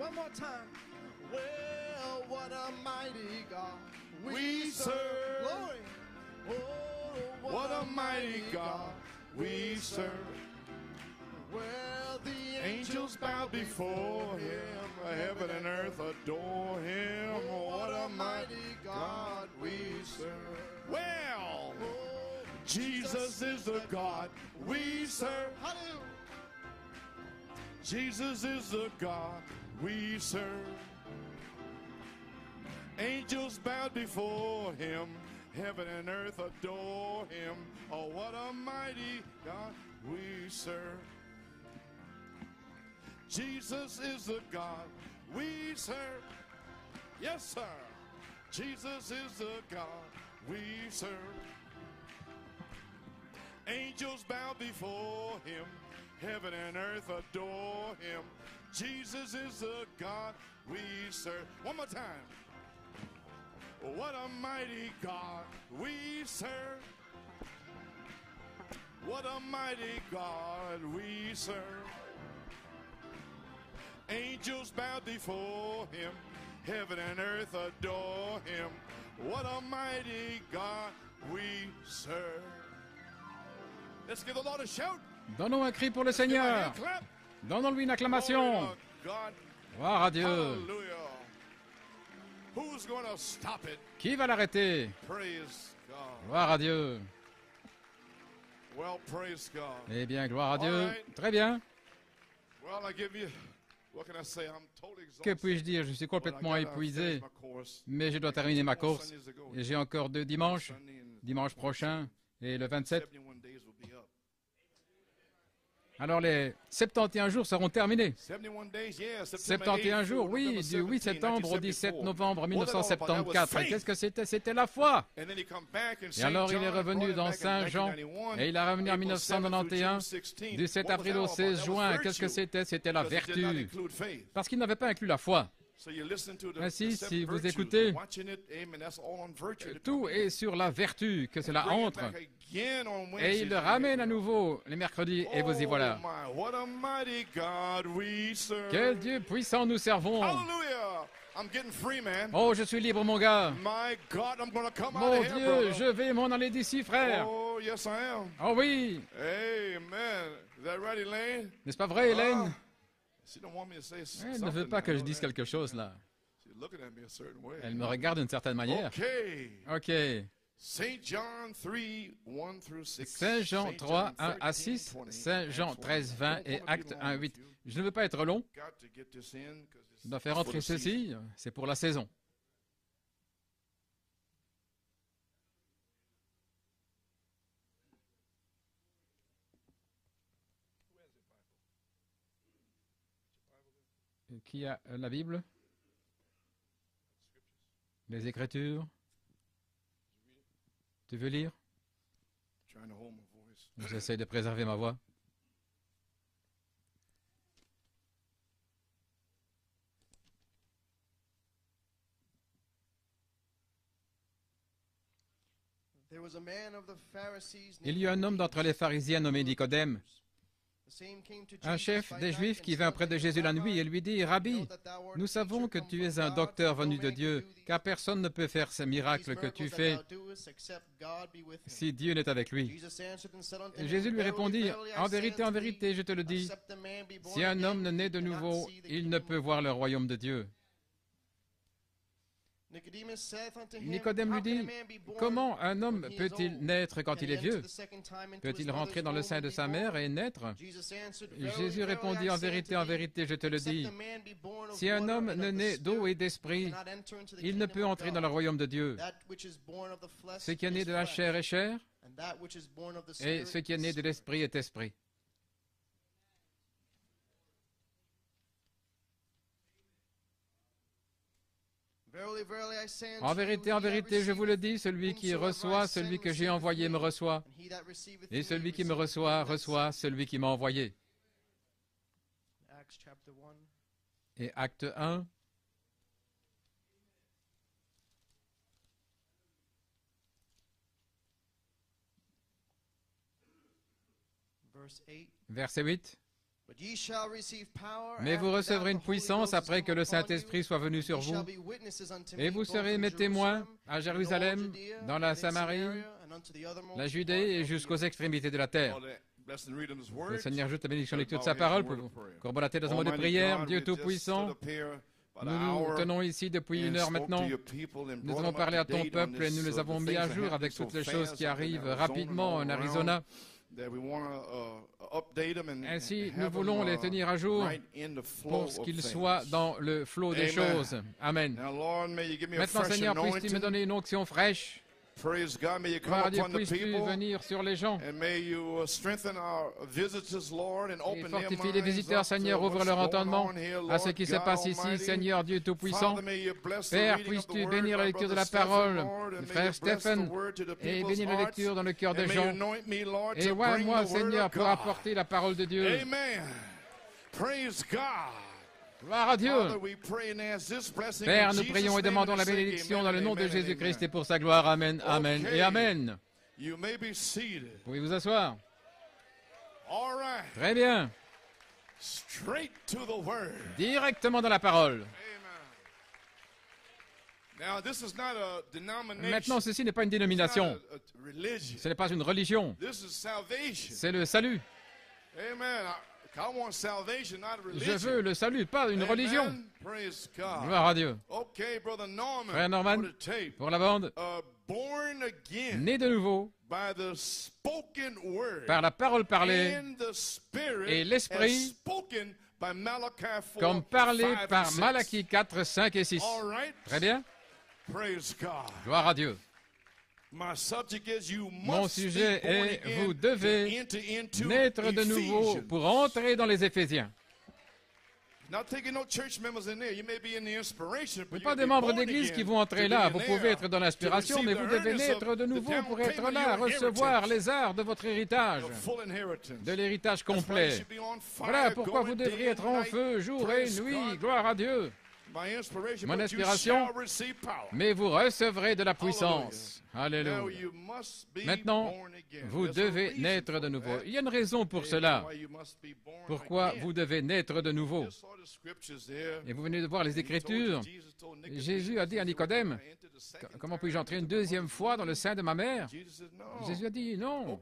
One more time. Well, what a mighty God we serve. Glory. Oh, What a mighty God we serve. Well, the Angels bow before him, heaven and earth adore him. What a mighty God we serve. Well, Jesus is the God we serve. Hallelujah. Jesus is the God we serve. Angels bow before him, heaven and earth adore him. Oh, what a mighty God we serve. Jesus is the God we serve. Yes, sir. Jesus is the God we serve. Angels bow before him, heaven and earth adore him. Jesus is the God we serve. One more time. What a mighty God we serve. What a mighty God we serve. Angels bow before him, heaven and earth adore him. What a mighty God we serve. Let's give the Lord a shout. Donnons un cri pour le Seigneur. Donnons-lui une acclamation. Gloire à Dieu. Hallelujah. Who's going to stop it? Qui va l'arrêter? Praise God. Gloire à Dieu. Well, praise God. Eh bien, gloire à Dieu. All right. Très bien. Well, I give you, what can I say? I'm totally Que exhausted. puis-je dire? Je suis complètement épuisé, mais je dois terminer ma course. Et j'ai encore 2 dimanches, dimanche prochain et le 27. 71 days will be up. Alors les 71 jours seront terminés. 71 days, yeah. 71 jours, oui, du 8 septembre au 17 novembre 1974. Et qu'est-ce que c'était? C'était la foi. Et alors il est revenu dans Saint Jean, et il est revenu en 1991, du 7 avril au 16 juin. Qu'est-ce que c'était? C'était la vertu. Parce qu'il n'avait pas inclus la foi. Ainsi, si vous écoutez, tout est sur la vertu, que cela entre. Et il le ramène à nouveau les mercredis, et vous y voilà. Quel Dieu puissant nous servons! Oh, je suis libre, mon gars! Mon Dieu, je vais m'en aller d'ici, frère! Oh, yes, I am. Oh oui! Amen. Is that right, Elaine? N'est-ce pas vrai, Hélène? She don't want me to say Elle ne veut pas que je dise quelque chose, là. She's looking at me a certain way. Elle me regarde d'une certaine manière. Okay. Ok. Saint John 3, 1 through 6. Saint Jean 3, 1 à 6, Saint Jean 13, 20 et Acte 1, 8. Je ne veux pas être long. Got to get this in 'cause it's Je dois faire entrer ceci. C'est pour la saison. Qui a la Bible? Les Écritures? Tu veux lire? trying to hold my voice. J'essaie de préserver ma voix. There was a man of the Pharisees Il y eut un homme d'entre les pharisiens nommé Nicodème, un chef des Juifs qui vint près de Jésus la nuit et lui dit, « Rabbi, nous savons que tu es un docteur venu de Dieu, car personne ne peut faire ces miracles que tu fais si Dieu n'est avec lui. » Et Jésus lui répondit, « En vérité, je te le dis, si un homme ne naît de nouveau, il ne peut voir le royaume de Dieu. » Nicodème lui dit, « Comment un homme peut-il naître quand il est vieux? Peut-il rentrer dans le sein de sa mère et naître ?» Jésus répondit, « En vérité, je te le dis, si un homme ne naît d'eau et d'esprit, il ne peut entrer dans le royaume de Dieu. Ce qui est né de la chair est chair, et ce qui est né de l'esprit est esprit. » En vérité, je vous le dis, celui qui reçoit celui que j'ai envoyé me reçoit, et celui qui me reçoit, reçoit celui qui m'a envoyé. Et Acte 1, verset 8. Mais vous recevrez une puissance après que le Saint-Esprit soit venu sur vous, et vous serez mes témoins à Jérusalem, dans la Samarie, la Judée et jusqu'aux extrémités de la terre. Le Seigneur ajoute la bénédiction de lecture de sa parole pour vous courbater dans un mot de prière. Dieu Tout-Puissant, nous nous tenons ici depuis 1 heure maintenant. Nous avons parlé à ton peuple et nous les avons mis à jour avec toutes les choses qui arrivent rapidement en Arizona. Ainsi, nous voulons les tenir à jour pour qu'ils soient dans le flot des choses. Amen. Maintenant, Seigneur, puisses-tu me donner une onction fraîche? Gloire à Dieu, puisses-tu venir sur les gens et fortifier les visiteurs, Seigneur, ouvre leur entendement à ce qui se passe ici, Seigneur Dieu Tout-Puissant. Père, puisses-tu bénir la lecture de la parole, frère Stephen, et bénir la lecture dans le cœur des gens. Et moi, Seigneur, pour apporter la parole de Dieu. Gloire à Dieu. Père, nous prions et demandons la bénédiction dans le nom de Jésus-Christ et pour sa gloire. Amen, amen et amen. Vous pouvez vous asseoir. Très bien. Directement dans la parole. Maintenant, ceci n'est pas une dénomination. Ce n'est pas une religion. C'est le salut. Je veux le salut, pas une religion. Gloire à Dieu. Frère Norman, pour la bande, né de nouveau par la parole parlée et l'esprit, comme parlé par Malachie 4, 5 et 6. Très bien. Gloire à Dieu. Mon sujet est, vous devez naître de nouveau pour entrer dans les Éphésiens. Pas des membres d'église qui vont entrer là. Vous pouvez être dans l'inspiration, mais vous devez naître de nouveau pour être là, recevoir les arts de votre héritage, de l'héritage complet. Voilà pourquoi vous devriez être en feu jour et nuit. Gloire à Dieu. Mon inspiration, mais vous recevrez de la puissance. Alléluia. Maintenant, vous devez naître de nouveau. Il y a une raison pour cela. Pourquoi vous devez naître de nouveau? Et vous venez de voir les Écritures. Jésus a dit à Nicodème, comment puis-je entrer une deuxième fois dans le sein de ma mère? Jésus a dit, non.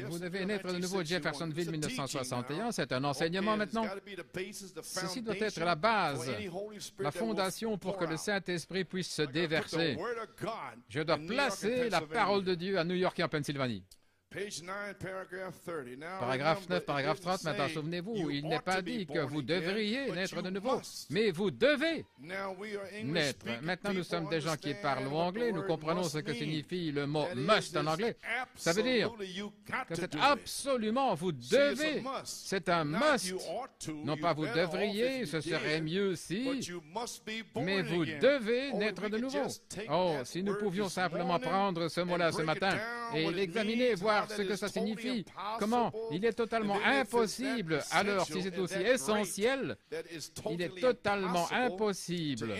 Vous devez naître de nouveau. Jeffersonville, 1961, c'est un enseignement maintenant. Ceci doit être la base, la fondation pour que le Saint-Esprit puisse se déverser. Je dois placer la parole de Dieu à New York et en Pennsylvanie. Paragraphe 9, paragraphe 30, maintenant souvenez-vous, il n'est pas dit que vous devriez naître de nouveau, mais vous devez naître. Maintenant, nous sommes des gens qui parlent anglais, nous comprenons ce que signifie le mot « must » en anglais. Ça veut dire que c'est absolument, vous devez, c'est un must. Non pas vous devriez, ce serait mieux si, mais vous devez naître de nouveau. Oh, si nous pouvions simplement prendre ce mot-là ce matin et l'examiner, voir ce que ça signifie. Comment? Il est totalement impossible, alors si c'est aussi essentiel, il est totalement impossible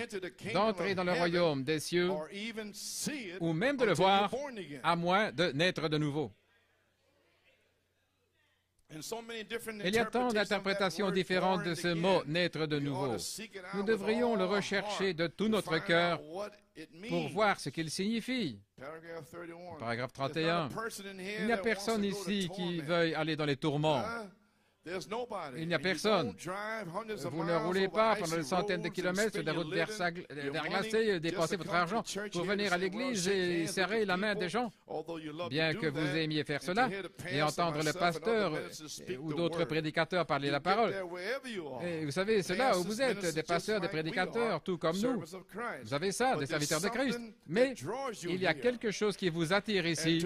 d'entrer dans le royaume des cieux ou même de le voir, à moins de naître de nouveau. Il y a tant d'interprétations différentes de ce mot « naître de nouveau ». Nous devrions le rechercher de tout notre cœur pour voir ce qu'il signifie. Paragraphe 31. Il n'y a personne ici qui veuille aller dans les tourments. Il n'y a personne. Vous ne roulez pas pendant des centaines de kilomètres sur des routes verglacées, dépensez votre argent pour venir à l'église et serrer la main des gens. Bien que vous aimiez faire cela et entendre le pasteur ou d'autres prédicateurs parler la parole. Et vous savez, c'est là où vous êtes, des pasteurs, des prédicateurs, tout comme nous. Vous avez ça, des serviteurs de Christ. Mais il y a quelque chose qui vous attire ici,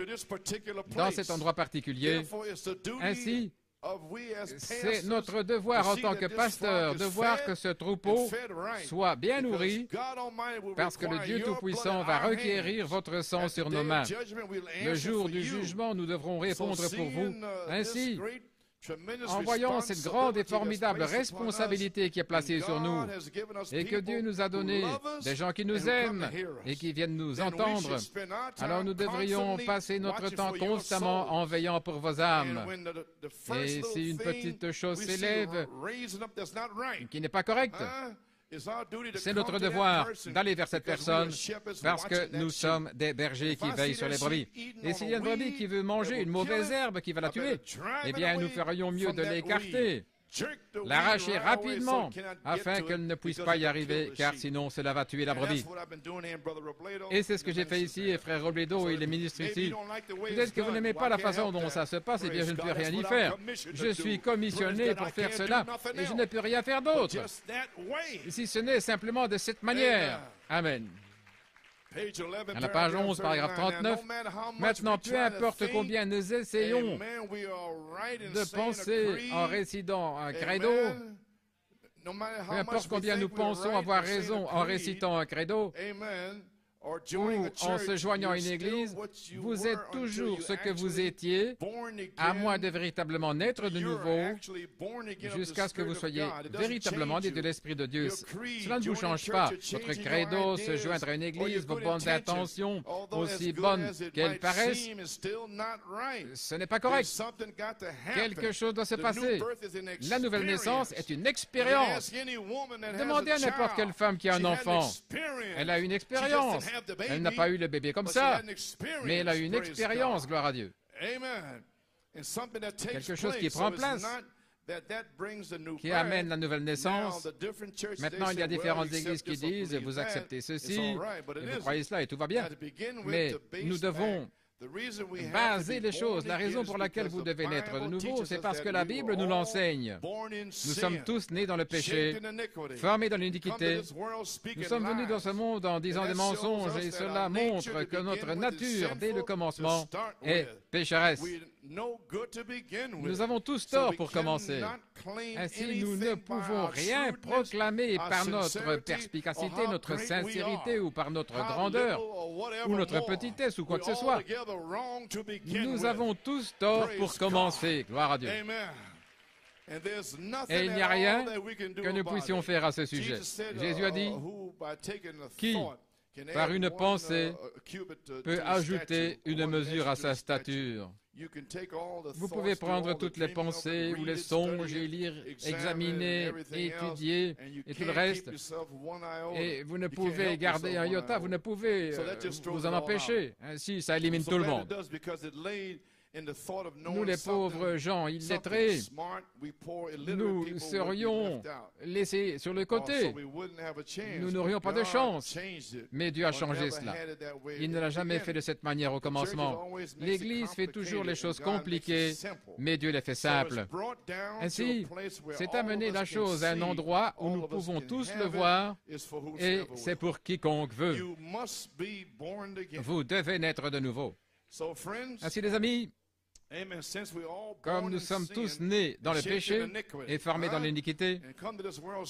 dans cet endroit particulier. Ainsi, c'est notre devoir en tant que pasteur de voir que ce troupeau soit bien nourri parce que le Dieu Tout-Puissant va requérir votre sang sur nos mains. Le jour du jugement, nous devrons répondre pour vous. Ainsi, en voyant cette grande et formidable responsabilité qui est placée sur nous et que Dieu nous a donné des gens qui nous aiment et qui viennent nous entendre, alors nous devrions passer notre temps constamment en veillant pour vos âmes. Et si une petite chose s'élève qui n'est pas correcte, c'est notre devoir d'aller vers cette personne parce que nous sommes des bergers qui veillent sur les brebis. Et s'il y a une brebis qui veut manger une mauvaise herbe qui va la tuer, eh bien nous ferions mieux de l'écarter, l'arracher rapidement afin qu'elle ne puisse pas y arriver, car sinon cela va tuer la brebis. Et c'est ce que j'ai fait ici, et frère Robledo, il est ministre ici. Peut-être que vous n'aimez pas la façon dont ça se passe, et bien je ne peux rien y faire. Je suis commissionné pour faire cela, et je ne peux rien faire d'autre, si ce n'est simplement de cette manière. Amen. À la page 11, paragraphe 39, maintenant, peu importe combien nous essayons de penser en récitant un credo, peu importe combien nous pensons avoir raison en récitant un credo, ou en se joignant à une église, vous êtes toujours ce que vous étiez, à moins de véritablement naître de nouveau, jusqu'à ce que vous soyez véritablement nés de l'Esprit de Dieu. Cela ne vous change pas. Votre credo, se joindre à une église, vos bonnes intentions, aussi bonnes qu'elles paraissent, ce n'est pas correct. Quelque chose doit se passer. La nouvelle naissance est une expérience. Demandez à n'importe quelle femme qui a un enfant. Elle a une expérience. Elle n'a pas eu le bébé comme ça, mais elle a eu une expérience, gloire à Dieu. Quelque chose qui prend place, qui amène la nouvelle naissance. Maintenant, il y a différentes églises qui disent, vous acceptez ceci, et vous croyez cela, et tout va bien. Mais nous devons baser les choses. La raison pour laquelle vous devez naître de nouveau, c'est parce que la Bible nous l'enseigne. Nous sommes tous nés dans le péché, formés dans l'iniquité. Nous sommes venus dans ce monde en disant des mensonges et cela montre que notre nature, dès le commencement, est pécheresse. Nous avons tous tort pour commencer. Ainsi, nous ne pouvons rien proclamer par notre perspicacité, notre sincérité ou par notre grandeur ou notre petitesse ou quoi que ce soit. Nous avons tous tort pour commencer. Gloire à Dieu. Et il n'y a rien que nous puissions faire à ce sujet. Jésus a dit, qui, par une pensée, peut ajouter une mesure à sa stature? Vous pouvez prendre toutes les pensées ou les songes et lire, examiner, étudier et tout le reste. Et vous ne pouvez garder un iota, vous ne pouvez vous en empêcher. Ainsi, ça élimine tout le monde. Nous, les pauvres gens illettrés, nous serions laissés sur le côté. Nous n'aurions pas de chance. Mais Dieu a changé cela. Il ne l'a jamais fait de cette manière au commencement. L'Église fait toujours les choses compliquées, mais Dieu les fait simples. Ainsi, c'est amener la chose à un endroit où nous pouvons tous le voir, et c'est pour quiconque veut. Vous devez naître de nouveau. Ainsi, les amis, comme nous sommes tous nés dans le péché et formés dans l'iniquité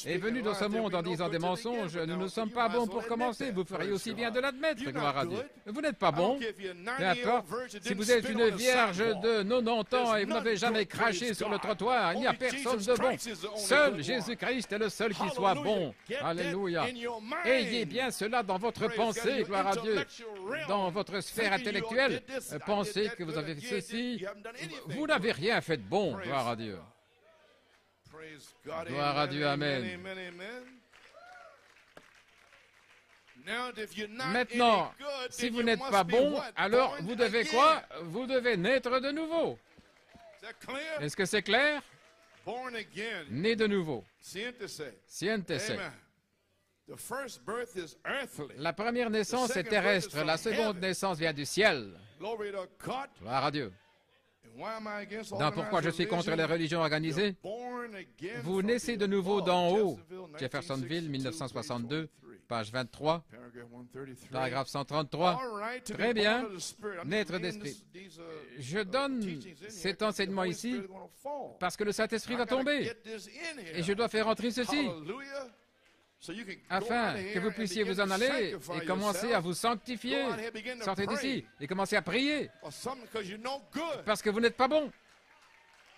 et venus dans ce monde en disant des mensonges, nous ne sommes pas bons pour commencer. Vous feriez aussi bien de l'admettre, gloire à Dieu. Vous n'êtes pas bons. Peu importe. Si vous êtes une vierge de 90 ans et vous n'avez jamais craché sur le trottoir, il n'y a personne de bon. Seul Jésus-Christ est le seul qui soit bon. Alléluia. Ayez bien cela dans votre pensée, gloire à Dieu. Dans votre sphère intellectuelle, pensez que vous avez fait ceci. Vous n'avez rien fait de bon, gloire à Dieu. Gloire à Dieu, amen. Maintenant, si vous n'êtes pas bon, alors vous devez quoi? Vous devez naître de nouveau. Est-ce que c'est clair? Né de nouveau. Siéntese. La première naissance est terrestre, la seconde naissance vient du ciel. Gloire à Dieu. Donc pourquoi je suis contre les religions organisées? Vous naissez de nouveau d'en haut. Jeffersonville, 1962, page 23, paragraphe 133. Très bien, naître d'esprit. Je donne cet enseignement ici parce que le Saint-Esprit va tomber. Et je dois faire entrer ceci, afin que vous puissiez vous en aller et commencer à vous sanctifier. Sortez d'ici et commencez à prier, parce que vous n'êtes pas bon.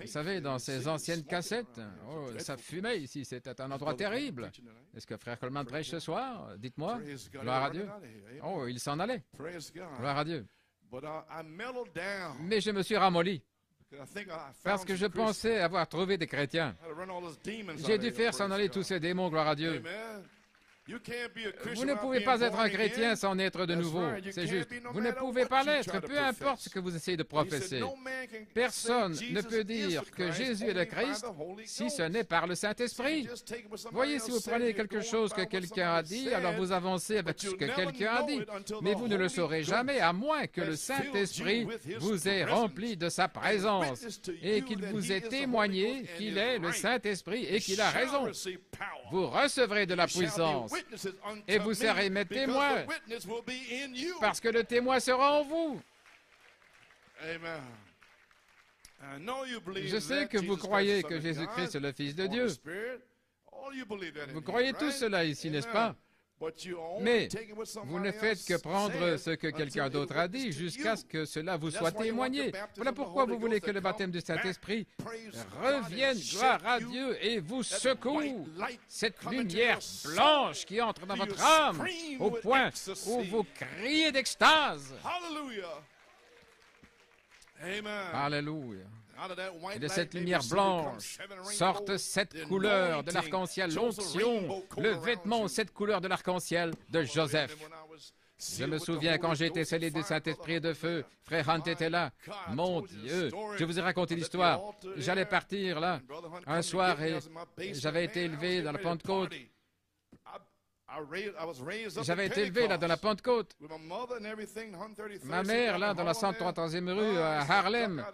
Vous savez, dans ces anciennes cassettes, oh, ça fumait ici, c'était un endroit terrible. Est-ce que Frère Coleman prêche ce soir? Dites-moi. Gloire à Dieu. Oh, il s'en allait. Gloire à Dieu. Mais je me suis ramolli. Parce que je pensais avoir trouvé des chrétiens. J'ai dû faire s'en aller tous ces démons, gloire à Dieu. Vous ne pouvez pas être un chrétien sans naître de nouveau. C'est juste. Vous ne pouvez pas l'être, peu importe ce que vous essayez de professer. Personne ne peut dire que Jésus est le Christ si ce n'est par le Saint-Esprit. Voyez, si vous prenez quelque chose que quelqu'un a dit, alors vous avancez avec ce que quelqu'un a dit. Mais vous ne le saurez jamais, à moins que le Saint-Esprit vous ait rempli de sa présence et qu'il vous ait témoigné qu'il est le Saint-Esprit et qu'il a raison. Vous recevrez de la puissance et vous serez mes témoins parce que le témoin sera en vous. Je sais que vous croyez que Jésus-Christ est le Fils de Dieu. Vous croyez tous cela ici, n'est-ce pas? Mais vous ne faites que prendre ce que quelqu'un d'autre a dit jusqu'à ce que cela vous soit témoigné. Voilà pourquoi vous voulez que le baptême du Saint-Esprit revienne, gloire à Dieu, et vous secoue. Cette lumière blanche qui entre dans votre âme au point où vous criez d'extase. Alléluia. Et de cette lumière blanche sortent 7 couleurs de l'arc-en-ciel, l'onction, le vêtement aux 7 couleurs de l'arc-en-ciel de Joseph. Je me souviens quand j'ai été scellé du Saint-Esprit et de feu, Frère Hunt était là. Mon Dieu, je vous ai raconté l'histoire. J'allais partir là, un soir, et j'avais été élevé dans la Pentecôte. J'avais été élevé là dans la Pentecôte. Ma mère là dans la 133e rue à Harlem.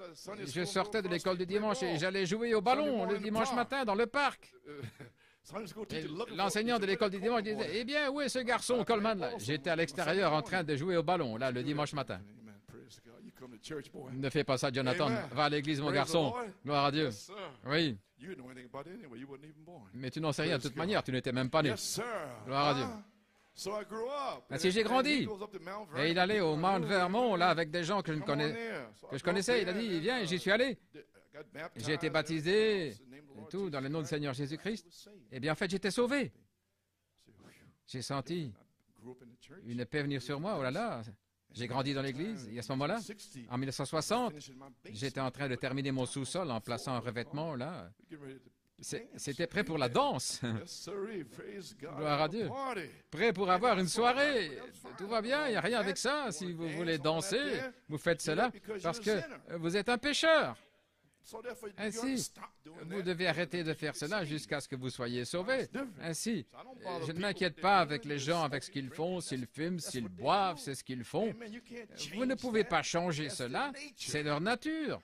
Je sortais de l'école du dimanche et j'allais jouer au ballon le dimanche matin dans le parc. L'enseignant de l'école du dimanche disait: eh bien, où est ce garçon Coleman là? J'étais à l'extérieur en train de jouer au ballon là le dimanche matin. Ne fais pas ça, Jonathan. Va à l'église, mon garçon. Gloire à Dieu. Oui. Mais tu n'en sais rien de toute manière, tu n'étais même pas né. Gloire à Dieu. Ainsi j'ai grandi. Et il allait au Mount Vermont, là, avec des gens que je connaissais. Il a dit: viens, j'y suis allé. J'ai été baptisé, et tout, dans le nom du Seigneur Jésus-Christ. Eh bien, en fait, j'étais sauvé. J'ai senti une paix venir sur moi, oh là là. J'ai grandi dans l'église, et à ce moment-là, en 1960, j'étais en train de terminer mon sous-sol en plaçant un revêtement, là. C'était prêt pour la danse. Gloire à Dieu. Prêt pour avoir une soirée. Tout va bien, il n'y a rien avec ça. Si vous voulez danser, vous faites cela parce que vous êtes un pécheur. Ainsi, vous devez arrêter de faire cela jusqu'à ce que vous soyez sauvés. Ainsi, je ne m'inquiète pas avec les gens, avec ce qu'ils font, s'ils fument, s'ils boivent, c'est ce qu'ils font. Vous ne pouvez pas changer cela, c'est leur nature.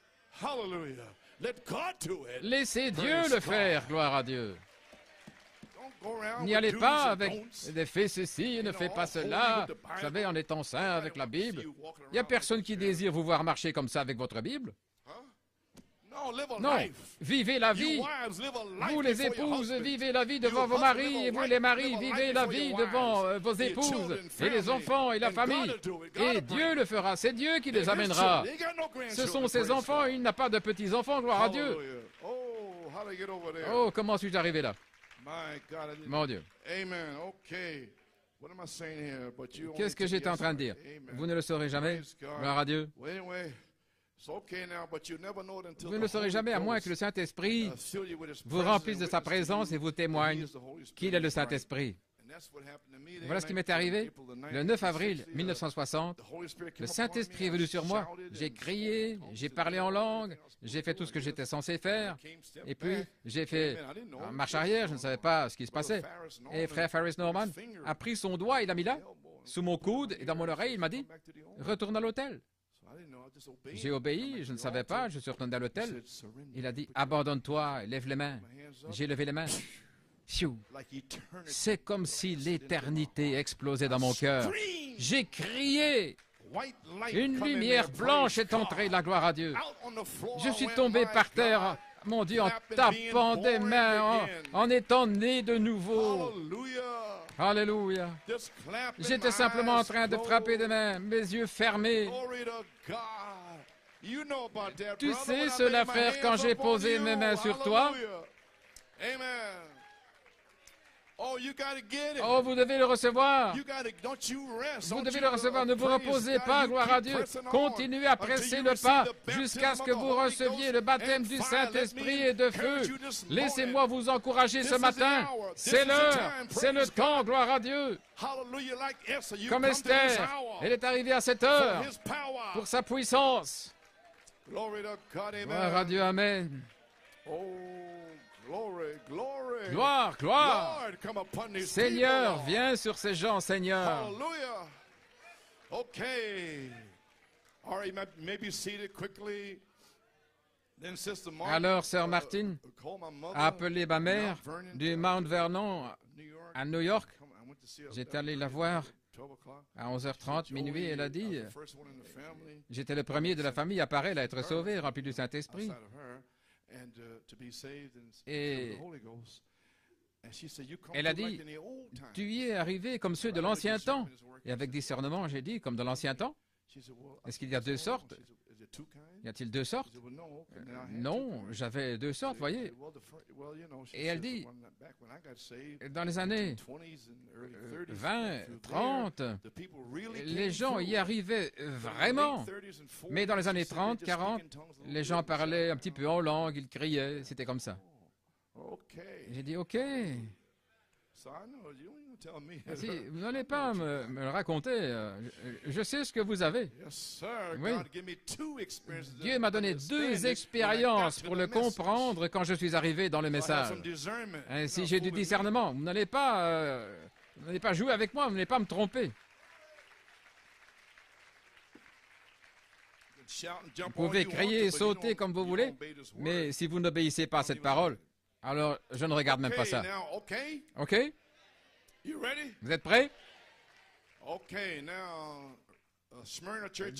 Laissez Dieu le faire, gloire à Dieu. N'y allez pas avec des fais ceci, ne fais pas cela. Vous savez, en étant saint avec la Bible, il n'y a personne qui désire vous voir marcher comme ça avec votre Bible. Non, vivez la vie. Vous les épouses, vivez la vie devant vos maris, et vous les maris, vivez la vie devant vos épouses, et les enfants, et la famille. Et Dieu le fera, c'est Dieu qui les amènera. Ce sont ses enfants, il n'a pas de petits-enfants, gloire à Dieu. Oh, comment suis-je arrivé là? Mon Dieu. Qu'est-ce que j'étais en train de dire? Vous ne le saurez jamais, gloire à Dieu. Vous ne le saurez jamais à moins que le Saint-Esprit vous remplisse de sa présence et vous témoigne qu'il est le Saint-Esprit. Voilà ce qui m'est arrivé. Le 9 avril 1960, le Saint-Esprit est venu sur moi. J'ai crié, j'ai parlé en langue, j'ai fait tout ce que j'étais censé faire. Et puis, j'ai fait en marche arrière, je ne savais pas ce qui se passait. Et frère Ferris Norman a pris son doigt, il l'a mis là, sous mon coude et dans mon oreille, il m'a dit: retourne à l'hôtel. J'ai obéi, je ne savais pas, je suis retourné à l'hôtel. Il a dit: abandonne-toi, lève les mains. J'ai levé les mains. C'est comme si l'éternité explosait dans mon cœur. J'ai crié. Une lumière blanche est entrée, la gloire à Dieu. Je suis tombé par terre, mon Dieu, en tapant des mains, en étant né de nouveau. Alléluia. J'étais simplement en train de frapper des mains, mes yeux fermés. Tu sais cela, frère, quand j'ai posé mes mains sur toi. Amen. Oh, vous devez le recevoir. Vous devez le recevoir. Ne vous reposez pas, gloire à Dieu. Continuez à presser le pas jusqu'à ce que vous receviez le baptême du Saint-Esprit et de feu. Laissez-moi vous encourager ce matin. C'est l'heure, c'est le temps, gloire à Dieu. Comme Esther, elle est arrivée à cette heure pour sa puissance. Gloire à Dieu, amen. Gloire, gloire. Seigneur, viens sur ces gens, Seigneur. Hallelujah. Okay. All right, maybe seated quickly. Then Sister Martin, Alors, Sœur Martine called my mother, a appelé ma mère Mount Vernon, du Mount Vernon New York. à New York. I went to see her J'étais allé la voir 12 o'clock. à 11h30, minuit. Elle a dit, I was the first one in the family j'étais le premier de la famille à Parel à être sauvé, rempli du Saint-Esprit. outside of her, and to be saved and Et filled with the Holy Ghost. And she said, "You come elle a through dit, like in the old time." tu y es arrivé comme ceux de l'ancien temps. Et avec discernement, j'ai dit, comme dans l'ancien temps. She said, "Well, Est-ce qu'il y a deux sortes? She said, "Is it two kinds?" Y a-t-il deux sortes? I said, "Well, no, and then I had two Non, kinds." j'avais deux sortes, voyez. Et elle dit, dans les années 20, 30, les gens y arrivaient vraiment. Mais dans les années 30, 40, les gens parlaient un petit peu en langue, ils criaient, c'était comme ça. J'ai dit, OK. Si, vous n'allez pas me le raconter. Je sais ce que vous avez. Oui. Dieu m'a donné deux expériences pour le comprendre quand je suis arrivé dans le message. Ainsi, j'ai du discernement. Vous n'allez pas jouer avec moi, vous n'allez pas me tromper. Vous pouvez crier et sauter comme vous voulez, mais si vous n'obéissez pas à cette parole, alors je ne regarde même pas ça. OK? Vous êtes prêts?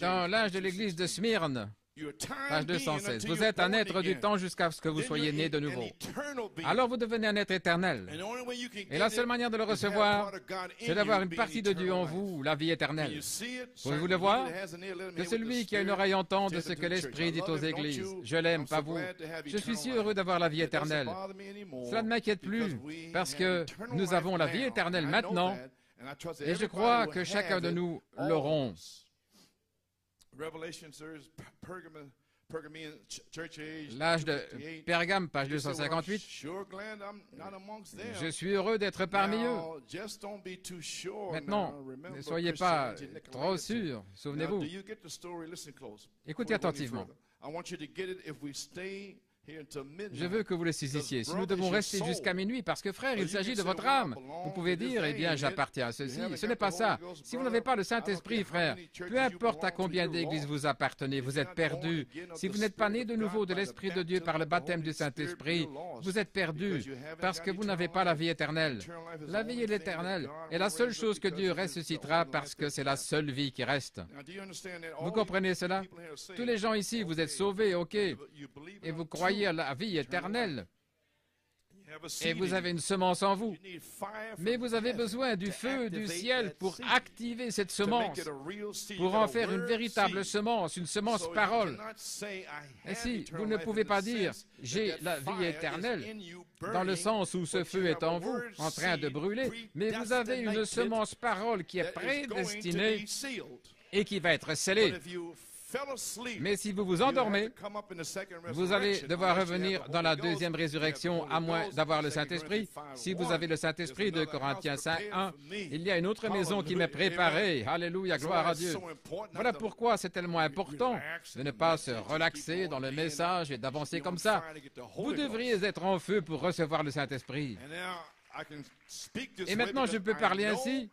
Dans l'âge de l'église de Smyrne, page 216, vous êtes un être du temps jusqu'à ce que vous soyez né de nouveau. Alors vous devenez un être éternel. Et la seule manière de le recevoir, c'est d'avoir une partie de Dieu en vous, la vie éternelle. Pouvez-vous le voir? Que celui qui a une oreille entende ce que l'Esprit dit aux églises. Je l'aime, pas vous. Je suis si heureux d'avoir la vie éternelle. Cela ne m'inquiète plus, parce que nous avons la vie éternelle maintenant, et je crois que chacun de nous l'auront. L'âge de Pergame, page 258. Je suis heureux d'être parmi eux. Maintenant, ne soyez pas trop sûrs. Souvenez-vous. Écoutez attentivement. Je veux que vous le saisissiez. Si nous devons rester jusqu'à minuit, parce que frère, il s'agit de votre âme. Vous pouvez dire, eh bien, j'appartiens à ceci. Ce n'est pas ça. Si vous n'avez pas le Saint-Esprit, frère, peu importe à combien d'églises vous appartenez, vous êtes perdu. Si vous n'êtes pas né de nouveau de l'Esprit de Dieu par le baptême du Saint-Esprit, vous êtes perdu, parce que vous n'avez pas la vie éternelle. La vie est l'éternelle, est la seule chose que Dieu ressuscitera, parce que c'est la seule vie qui reste. Vous comprenez cela? Tous les gens ici, vous êtes sauvés, ok, et vous croyez à la vie éternelle, et vous avez une semence en vous, mais vous avez besoin du feu du ciel pour activer cette semence, pour en faire une véritable semence, une semence parole. Ainsi, vous ne pouvez pas dire « j'ai la vie éternelle » dans le sens où ce feu est en vous, en train de brûler, mais vous avez une semence parole qui est prédestinée et qui va être scellée. Mais si vous vous endormez, vous allez devoir revenir dans la deuxième résurrection, à moins d'avoir le Saint-Esprit. Si vous avez le Saint-Esprit de Corinthiens 5, 1, il y a une autre maison qui m'est préparée. Alléluia, gloire à Dieu. Voilà pourquoi c'est tellement important de ne pas se relaxer dans le message et d'avancer comme ça. Vous devriez être en feu pour recevoir le Saint-Esprit. Et maintenant, je peux parler ainsi,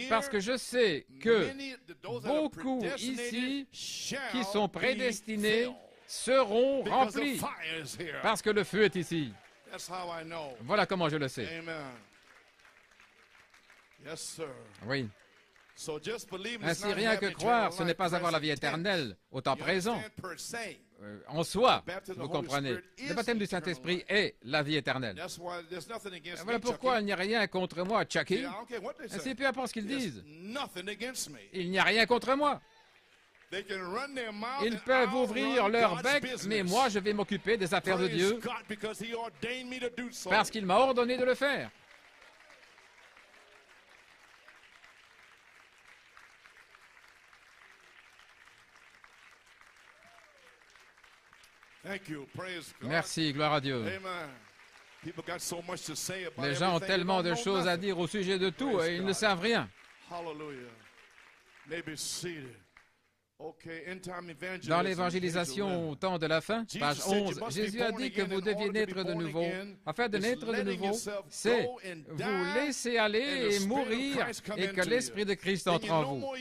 parce que je sais que beaucoup ici qui sont prédestinés seront remplis, parce que le feu est ici. Voilà comment je le sais. Oui. Ainsi, rien que croire, ce n'est pas avoir la vie éternelle au temps présent. En soi, vous comprenez. Le baptême du Saint-Esprit est la vie éternelle. Voilà pourquoi il n'y a rien contre moi, Chucky. Ainsi, peu importe ce qu'ils disent. Il n'y a rien contre moi. Ils peuvent ouvrir leur bec, mais moi, je vais m'occuper des affaires de Dieu parce qu'il m'a ordonné de le faire. Merci, gloire à Dieu. Les gens ont tellement de choses à dire au sujet de tout et ils ne savent rien. Dans l'évangélisation au temps de la fin, page 11, Jésus a dit que vous deviez naître de nouveau. Afin de naître de nouveau, c'est vous laisser aller et mourir et que l'Esprit de Christ entre en vous.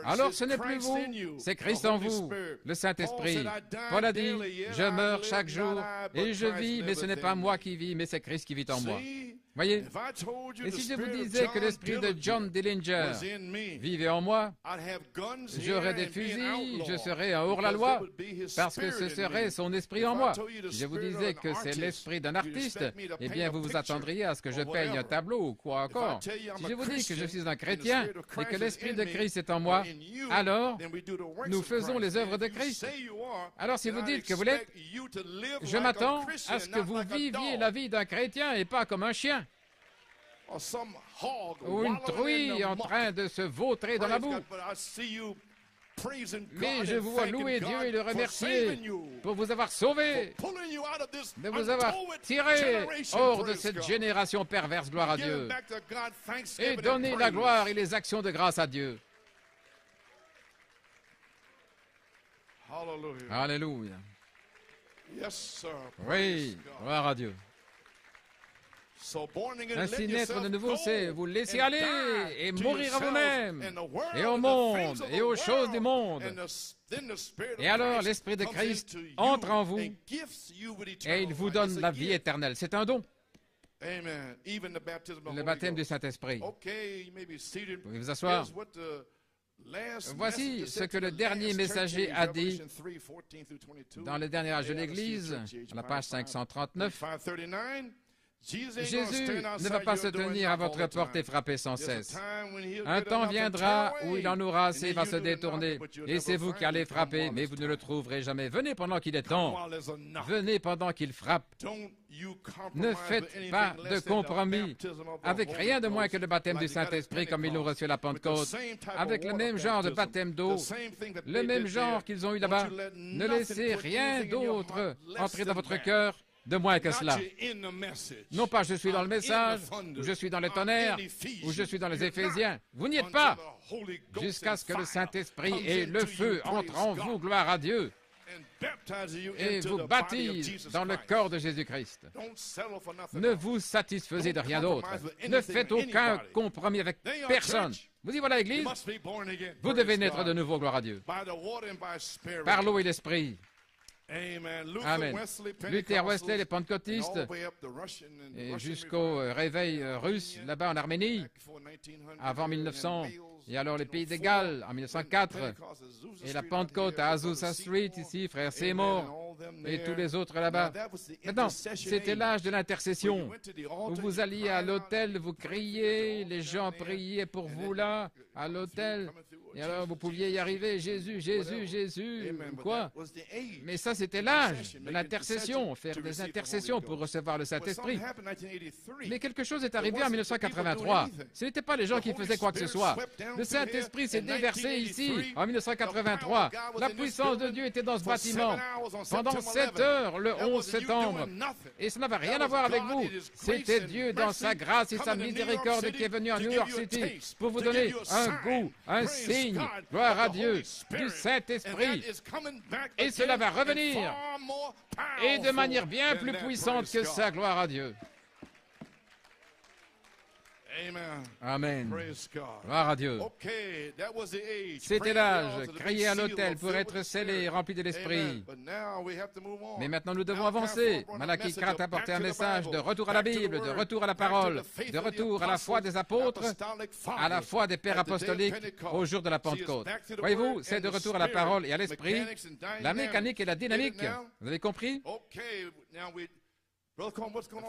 Alors ce n'est plus vous, c'est Christ en vous, le Saint-Esprit. Paul a dit, je meurs chaque jour et je vis, mais ce n'est pas moi qui vis, mais c'est Christ qui vit en moi. Voyez, et si je vous disais que l'esprit de John Dillinger vivait en moi, j'aurais des fusils, je serais un hors-la-loi, parce que ce serait son esprit en moi. Si je vous disais que c'est l'esprit d'un artiste, eh bien vous vous attendriez à ce que je paye un tableau ou quoi encore. Si je vous dis que je suis un chrétien et que l'esprit de Christ est en moi, alors nous faisons les œuvres de Christ. Alors si vous dites que vous l'êtes, je m'attends à ce que vous viviez la vie d'un chrétien et pas comme un chien. Ou une truie en train de se vautrer dans la boue. Mais je vous vois louer Dieu et le remercier pour vous avoir sauvé, de vous avoir tiré hors de cette génération perverse, gloire à Dieu, et donner la gloire et les actions de grâce à Dieu. Alléluia. Oui, gloire à Dieu. Ainsi, naître de nouveau, c'est vous laisser aller et mourir à vous-même, et au monde, et aux choses du monde. Et alors, l'Esprit de Christ entre en vous, et il vous donne la vie éternelle. C'est un don. Le baptême du Saint-Esprit. Vous pouvez vous asseoir. Voici ce que le dernier messager a dit dans le dernier âge de l'Église, à la page 539. Jésus ne va pas se tenir à votre porte et frapper sans cesse. Un temps viendra où il en aura assez, va se détourner, et c'est vous qui allez frapper, mais vous ne le trouverez jamais. Venez pendant qu'il est temps. Venez pendant qu'il frappe. Ne faites pas de compromis avec rien de moins que le baptême du Saint-Esprit comme ils l'ont reçu à la Pentecôte, avec le même genre de baptême d'eau, le même genre qu'ils ont eu là-bas. Ne laissez rien d'autre entrer dans votre cœur de moins que cela. Non pas je suis dans le message, ou je suis dans le tonnerre, ou je suis dans les Éphésiens. Vous n'y êtes pas, jusqu'à ce que le Saint-Esprit et le feu entrent en vous, gloire à Dieu, et vous baptise dans le corps de Jésus-Christ. Ne vous satisfaisez de rien d'autre. Ne faites aucun compromis avec personne. Vous y voilà, l'Église. Vous devez naître de nouveau, gloire à Dieu, par l'eau et l'Esprit. Amen. Luther, Wesley, les pentecôtistes, et jusqu'au réveil russe, là-bas en Arménie, avant 1900, et alors les pays des Galles, en 1904, et la Pentecôte à Azusa Street, ici, frère Seymour, et tous les autres là-bas. Maintenant, c'était l'âge de l'intercession, où vous alliez à l'hôtel, vous criez, les gens priaient pour vous là, à l'hôtel, et alors vous pouviez y arriver, Jésus, Jésus, Jésus, quoi? Mais ça, c'était l'âge de l'intercession, faire des intercessions pour recevoir le Saint-Esprit. Mais quelque chose est arrivé en 1983. Ce n'étaient pas les gens qui faisaient quoi que ce soit. Le Saint-Esprit s'est déversé ici, en 1983. La puissance de Dieu était dans ce bâtiment pendant 7 heures, le 11 septembre. Et ça n'avait rien à voir avec vous. C'était Dieu dans sa grâce et sa miséricorde qui est venu à New York City pour vous donner un goût, un signe, gloire à Dieu, du Saint-Esprit. Et cela va revenir, et de manière bien plus puissante que ça, gloire à Dieu. Amen. Gloire à Dieu. C'était l'âge, crier à l'autel pour être scellé et rempli de l'Esprit. Mais maintenant nous devons avancer. Malachie 4 apportait un message de retour à la Bible, de retour à la parole, de retour à la foi des apôtres, à la foi des pères apostoliques au jour de la Pentecôte. Voyez-vous, c'est de retour à la parole et à l'Esprit, la mécanique et la dynamique. Vous avez compris?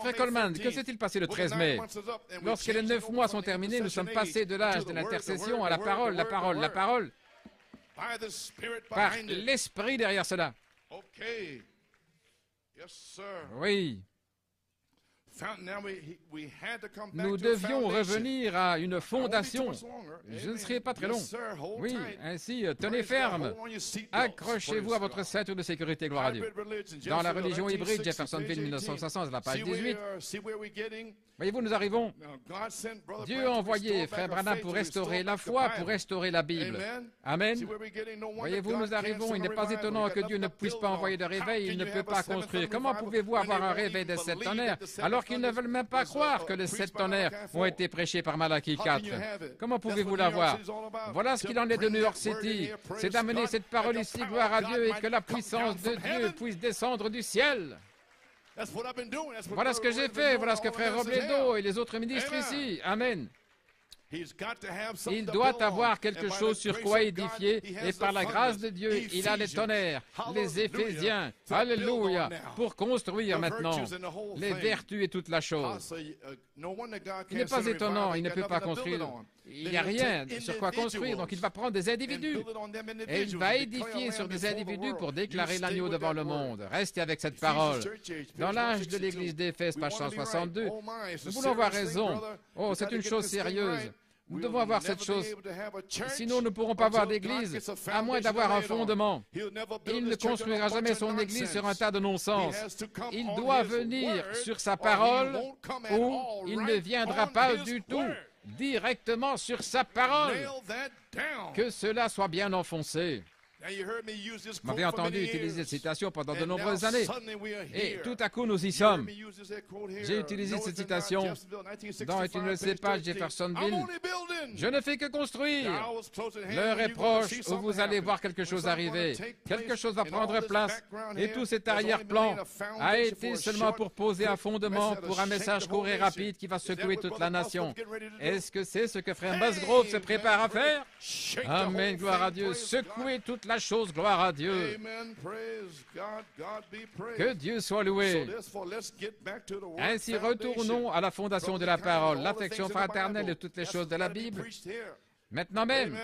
Frère Coleman, que s'est-il passé le 13 mai? Lorsque les 9 mois sont terminés, nous sommes passés de l'âge de l'intercession à la parole, la parole, la parole. by the Spirit par behind it. l'Esprit derrière cela. Okay. Yes, sir. Oui, Now we had to come back nous to a devions foundation. revenir à une fondation. I won't be too much longer. Je ne Amen. serai pas très long. Yes, sir. Hold Oui, tight. ainsi, tenez Praise God. ferme. Hold on your seatbelts. Accrochez-vous à Praise votre God. ceinture de sécurité, gloire à Dieu. Hybrid religion, Dans la Jeffersonville, religion hybride, 1960, Jeffersonville, page 1960, la page See where 18. see where we're getting? Voyez-vous, nous arrivons. Now, God sent Brother Dieu Branham a to envoyé restore Frère back our Branham faith, pour to restaurer restore la back the foi, Bible. pour restaurer la Bible. Amen. See Amen. where we're getting? No wonder Voyez-vous, God nous arrivons, can't il n'est send a pas revival. étonnant He que got Dieu ne nothing to puisse build pas on. envoyer de How réveil, can il ne you peut have pas a seventh construire. thunder Comment revival pouvez-vous when avoir they un won't réveil even des sept believe tonnerres that the seven alors qu'ils ne thunders veulent même pas was, croire que les preached sept by tonnerres Malachi ont 4? été prêchés par Malachie How 4? can you have it? Comment That's pouvez-vous what New York l'avoir? City is all about. Voilà ce To qu'il en est de bring New York that word in City. here, praise C'est d'amener God, cette that parole the ici, power gloire à of Dieu, God et might que la come puissance down de from Dieu heaven. puisse descendre du ciel. That's what I've been doing. That's what Voilà ce que Brother j'ai Red's been fait, doing voilà ce que all Frère over this Robledo hell. et les autres ministres Amen. ici. Amen. He's got to have something Il to doit build on. avoir quelque And by chose the sur grace quoi of édifier, God, he et has par the la grâce thunders, de Dieu, il a les Ephesians, tonnerres, les hallelujah, Éphésiens, to alléluia, build on now. pour construire The maintenant virtues and the whole les thing. vertus et toute la chose. No wonder God Il n'est can't pas send a étonnant, revival. il ne He peut got pas nothing to build construire. it on. Il Then n'y a he'll rien take sur quoi construire, donc il va prendre des individus. and build it on them Et il individuals va and declare édifier land sur des before the individus world. pour You déclarer stay l'agneau with devant that le word. monde. Restez avec cette Ephesians parole. church age, Dans page l'âge de 162. l'église d'Éphèse, We page want to be right. 162, Oh my, it's a nous voulons avoir serious thing, raison. brother. Oh, We c'est got to une get chose this thing sérieuse. right. Nous We'll devons avoir never cette be chose. able to have a church Sinon, nous ne pourrons pas avoir until God d'église, gets a à moins foundation d'avoir un laid on. fondement. He'll never build Il ne his church on a construira bunch jamais of son église nonsense. sur un tas de non-sens. He has to come Il on doit his venir word, sur sa or he parole won't come at ou all il ne right viendra on pas his du tout word. directement sur sa parole. Nail that down. Que cela soit bien enfoncé. Now you heard me use this Vous m'avez quote for entendu many utiliser years. cette citation pendant de And now nombreuses années. suddenly we are Et here. tout à coup, nous y You sommes. heard me use this quote here. J'ai utilisé No, cette it's in citation Jeffersonville, 1965, dans, et tu ne le sais page pas, 13. Jeffersonville. I'm only building. Je ne fais que construire. The hour's close at hand L'heure when est you're gonna proche see où something vous allez happen. voir quelque When chose something's arriver. gonna take Quelque place, chose va and all prendre this place. background Et here tout cet has only been arrière-plan laid a a foundation été for a seulement short, pour poser un quick fondement message pour un to message shake the court whole et nation. rapide qui va Is that secouer what toute Brother la Musgrove nation. getting ready to do? Est-ce que c'est ce que Frère Musgrove se prépare à faire? Shake the Amen, whole gloire à thing, Dieu. praise God. Secouer toute la chose, gloire à Dieu. Amen, praise God, God be praised. Que Dieu soit So loué. therefore, let's get back to the word Ainsi, foundation. retournons à la fondation de la parole, l'affection fraternelle et toutes les choses de la Bible. Maintenant même,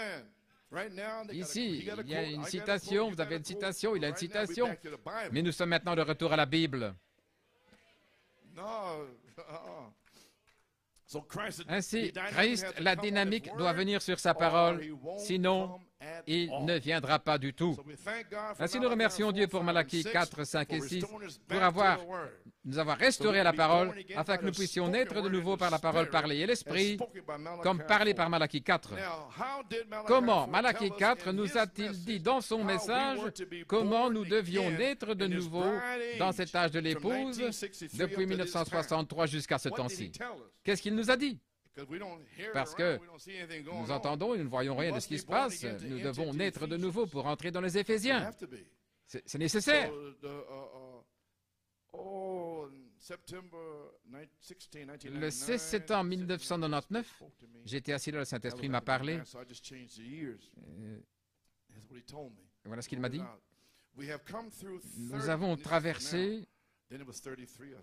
ici, il y a une citation, vous avez une citation, il a une citation, mais nous sommes maintenant de retour à la Bible. Ainsi, Christ, la dynamique doit venir sur sa parole, sinon il ne viendra pas du tout. Ainsi, nous remercions Dieu pour Malachie 4, 5 et 6, pour nous avoir restauré à la parole, afin que nous puissions naître de nouveau par la parole parlée et l'Esprit, comme parlé par Malachie 4. Comment Malachie 4 nous a-t-il dit dans son message comment nous devions naître de nouveau dans cet âge de l'épouse depuis 1963 jusqu'à ce temps-ci? Qu'est-ce qu'il nous a dit? Parce que nous entendons et nous ne voyons rien de ce qui se passe. Nous devons naître de nouveau pour entrer dans les Éphésiens. C'est nécessaire. Le 16 septembre 1999, j'étais assis là, le Saint-Esprit m'a parlé. Voilà ce qu'il m'a dit. Nous avons traversé,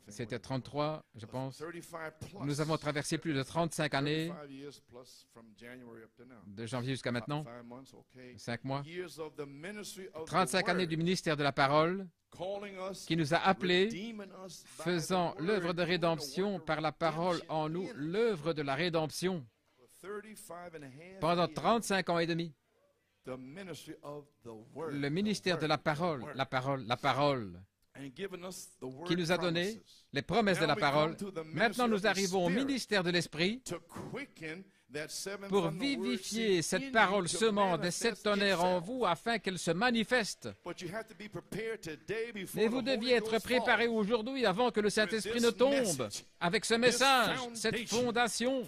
c'était 33, je pense, nous avons traversé plus de 35 années, de janvier jusqu'à maintenant, 5 mois, 35 années du ministère de la parole, qui nous a appelés, faisant l'œuvre de rédemption par la parole en nous, l'œuvre de la rédemption, pendant 35 ans et demi. Le ministère de la parole, qui nous a donné les promesses de la parole. Maintenant, nous arrivons au ministère de l'Esprit pour vivifier cette parole semant des 7 tonnerres en vous afin qu'elle se manifeste. Mais vous deviez être préparé aujourd'hui avant que le Saint-Esprit ne tombe avec ce message, cette fondation,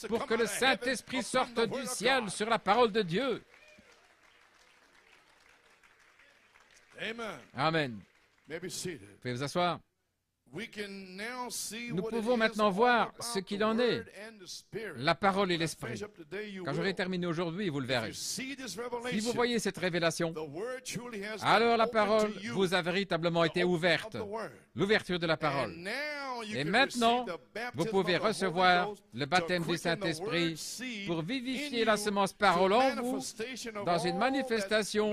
pour que le Saint-Esprit sorte du ciel sur la parole de Dieu. Amen. Vous pouvez vous asseoir. Nous pouvons maintenant voir ce qu'il en est, la parole et l'esprit. Quand j'aurai terminé aujourd'hui, vous le verrez. Si vous voyez cette révélation, alors la parole vous a véritablement été ouverte, l'ouverture de la parole. Et maintenant, vous pouvez recevoir le baptême du Saint-Esprit pour vivifier la semence parole en vous dans une manifestation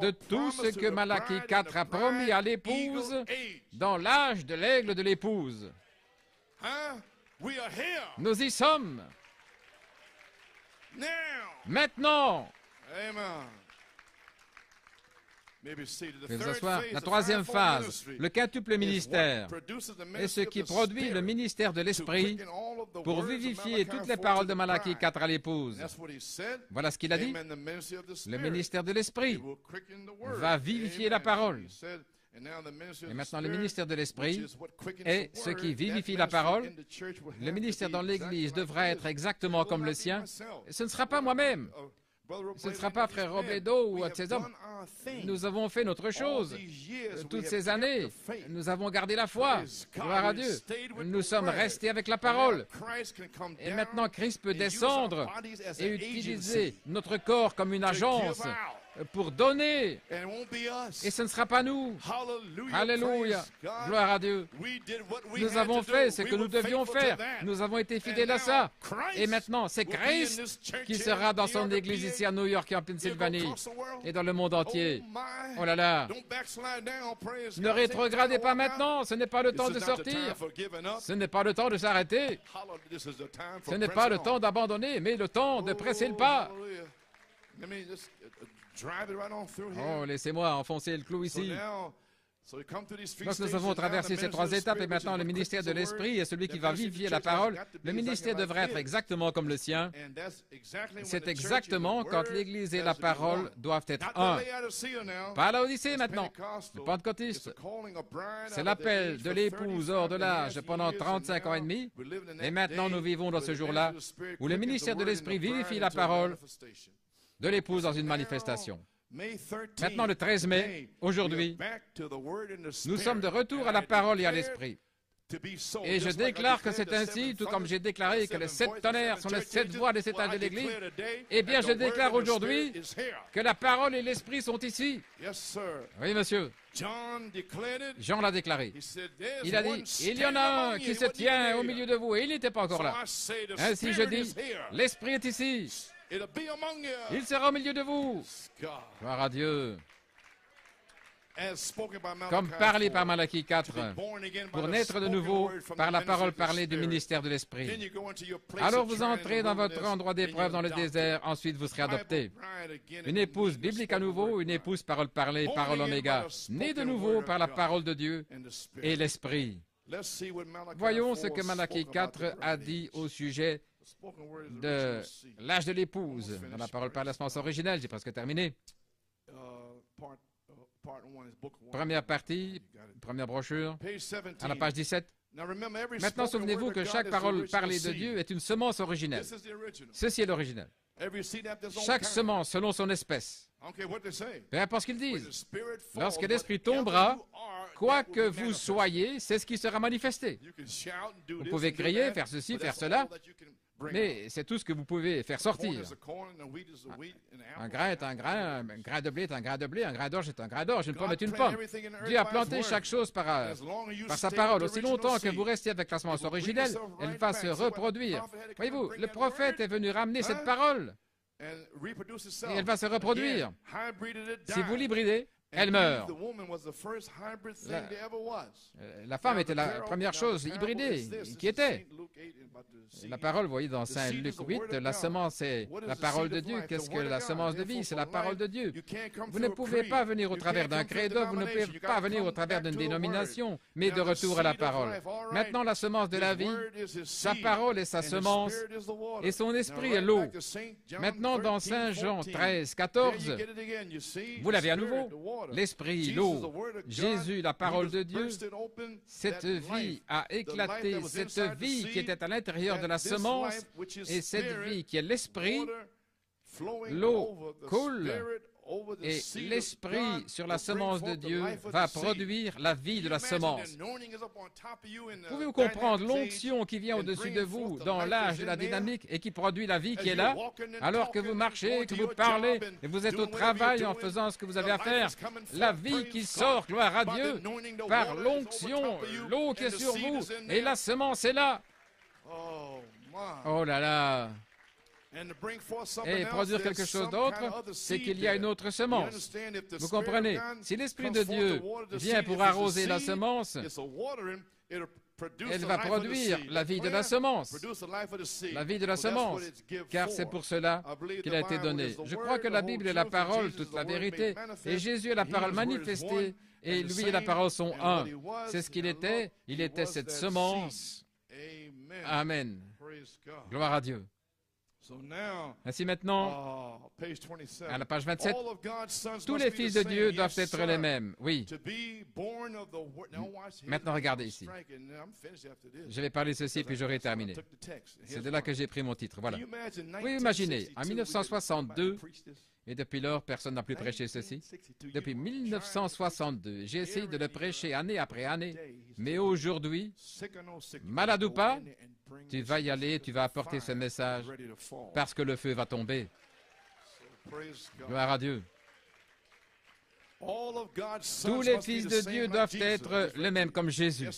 de tout ce que Malachie 4 a promis à l'épouse dans l'âge de l'aigle de l'épouse. Nous y sommes. Maintenant. Veuillez vous asseoir. La troisième phase, le quintuple ministère, est ce qui produit le ministère de l'Esprit pour vivifier toutes les paroles de Malachie 4 à l'épouse. Voilà ce qu'il a dit. Le ministère de l'Esprit va vivifier la parole. Et maintenant, le ministère de l'Esprit est ce qui vivifie la parole. Le ministère dans l'Église devra être exactement comme le sien. Ce ne sera pas moi-même. Ce ne sera pas frère Robledo ou un de ces hommes. Nous avons fait notre chose. Toutes ces années, nous avons gardé la foi. Gloire à Dieu. Nous sommes restés avec la parole. Et maintenant, Christ peut descendre et utiliser notre corps comme une agence pour donner. Et ce ne sera pas nous. Alléluia. Gloire à Dieu. Nous avons fait ce que nous devions faire. Nous avons été fidèles à ça. Et maintenant, c'est Christ qui sera dans son église ici à New York et en Pennsylvanie et dans le monde entier. Oh là là. Ne rétrogradez pas maintenant. Ce n'est pas le temps de sortir. Ce n'est pas le temps de s'arrêter. Ce n'est pas le temps d'abandonner, mais le temps de presser le pas. Oh, laissez-moi enfoncer le clou ici. Donc nous avons traversé ces trois étapes et maintenant le ministère de l'Esprit est celui qui va vivifier la parole. Le ministère devrait être exactement comme le sien. C'est exactement quand l'Église et la parole doivent être un. Pas l'Odyssée maintenant. Le Pentecôtiste. C'est l'appel de l'épouse hors de l'âge pendant 35 ans et demi. Et maintenant nous vivons dans ce jour-là où le ministère de l'Esprit vivifie la parole de l'épouse dans une manifestation. Maintenant, le 13 mai, aujourd'hui, nous sommes de retour à la parole et à l'esprit. Et je déclare que c'est ainsi, tout comme j'ai déclaré que les 7 tonnerres sont les 7 voix des 7 âges de l'Église. Eh bien, je déclare aujourd'hui que la parole et l'esprit sont ici. Oui, monsieur. Jean l'a déclaré. Il a dit, il y en a un qui se tient au milieu de vous, et il n'était pas encore là. Ainsi, je dis, l'esprit est ici. Il sera au milieu de vous. Gloire à Dieu. Comme parlé par Malachie 4, pour naître de nouveau par la parole parlée du ministère de l'Esprit. Alors vous entrez dans votre endroit d'épreuve dans le désert, ensuite vous serez adopté. Une épouse biblique à nouveau, une épouse parole parlée, parole oméga, née de nouveau par la parole de Dieu et l'Esprit. Voyons ce que Malachie 4 a dit au sujet de l'âge de l'épouse. Dans la parole par la semence originelle, j'ai presque terminé. Première partie, première brochure, à la page 17. Maintenant, souvenez-vous que chaque parole parlée de Dieu est une semence originelle. Ceci est l'originel. Chaque semence selon son espèce. Peu importe ce qu'ils disent. Lorsque l'Esprit tombera, quoi que vous soyez, c'est ce qui sera manifesté. Vous pouvez crier, faire ceci, faire cela, mais c'est tout ce que vous pouvez faire sortir. Un grain est un grain de blé est un grain de blé, un grain d'orge est un grain d'orge, une pomme est une pomme. Dieu a planté chaque chose par sa parole. Aussi longtemps que vous restez avec la semence originelle, elle va se reproduire. Voyez-vous, le prophète est venu ramener cette parole. Et elle va se reproduire. Si vous l'hybridez, elle meurt. La femme était la première chose hybridée qui était. La parole, vous voyez dans Saint Luc 8, la semence est la parole de Dieu. Qu'est-ce que la semence de vie? C'est la parole de Dieu. Vous ne pouvez pas venir au travers d'un credo, vous ne pouvez pas venir au travers d'une dénomination, mais de retour à la parole. Maintenant, la semence de la vie, sa parole est sa semence, et son esprit est l'eau. Maintenant, dans Saint Jean 13, 14, vous l'avez à nouveau. L'esprit, l'eau, Jésus, la parole de Dieu, cette vie a éclaté, cette vie qui était à l'intérieur de la semence, et cette vie qui est l'esprit, l'eau coule Et l'Esprit sur la semence de Dieu va produire la vie de la semence. Pouvez-vous comprendre l'onction qui vient au-dessus de vous dans l'âge de la dynamique et qui produit la vie qui est là, alors que vous marchez, que vous parlez et vous êtes au travail en faisant ce que vous avez à faire. La vie qui sort, gloire à Dieu, par l'onction, l'eau qui est sur vous et la semence est là. Oh là là! Et produire quelque chose d'autre, c'est qu'il y a une autre semence. Vous comprenez? Si l'Esprit de Dieu vient pour arroser la semence, elle va produire la vie de la semence. La vie de la semence, car c'est pour cela qu'il a été donné. Je crois que la Bible est la parole, toute la vérité, et Jésus est la parole manifestée, et lui et la parole sont un. C'est ce qu'il était cette semence. Amen. Gloire à Dieu. Ainsi maintenant, à la page 27, tous les fils de Dieu doivent être les mêmes. Oui. Maintenant, regardez ici. Je vais parler de ceci, puis j'aurai terminé. C'est de là que j'ai pris mon titre. Voilà. Oui, imaginez, en 1962, et depuis lors, personne n'a plus prêché ceci. Depuis 1962, j'ai essayé de le prêcher année après année. Mais aujourd'hui, malade ou pas, tu vas y aller, tu vas apporter ce message parce que le feu va tomber. Gloire à Dieu. Tous les fils de Dieu doivent être les mêmes comme Jésus.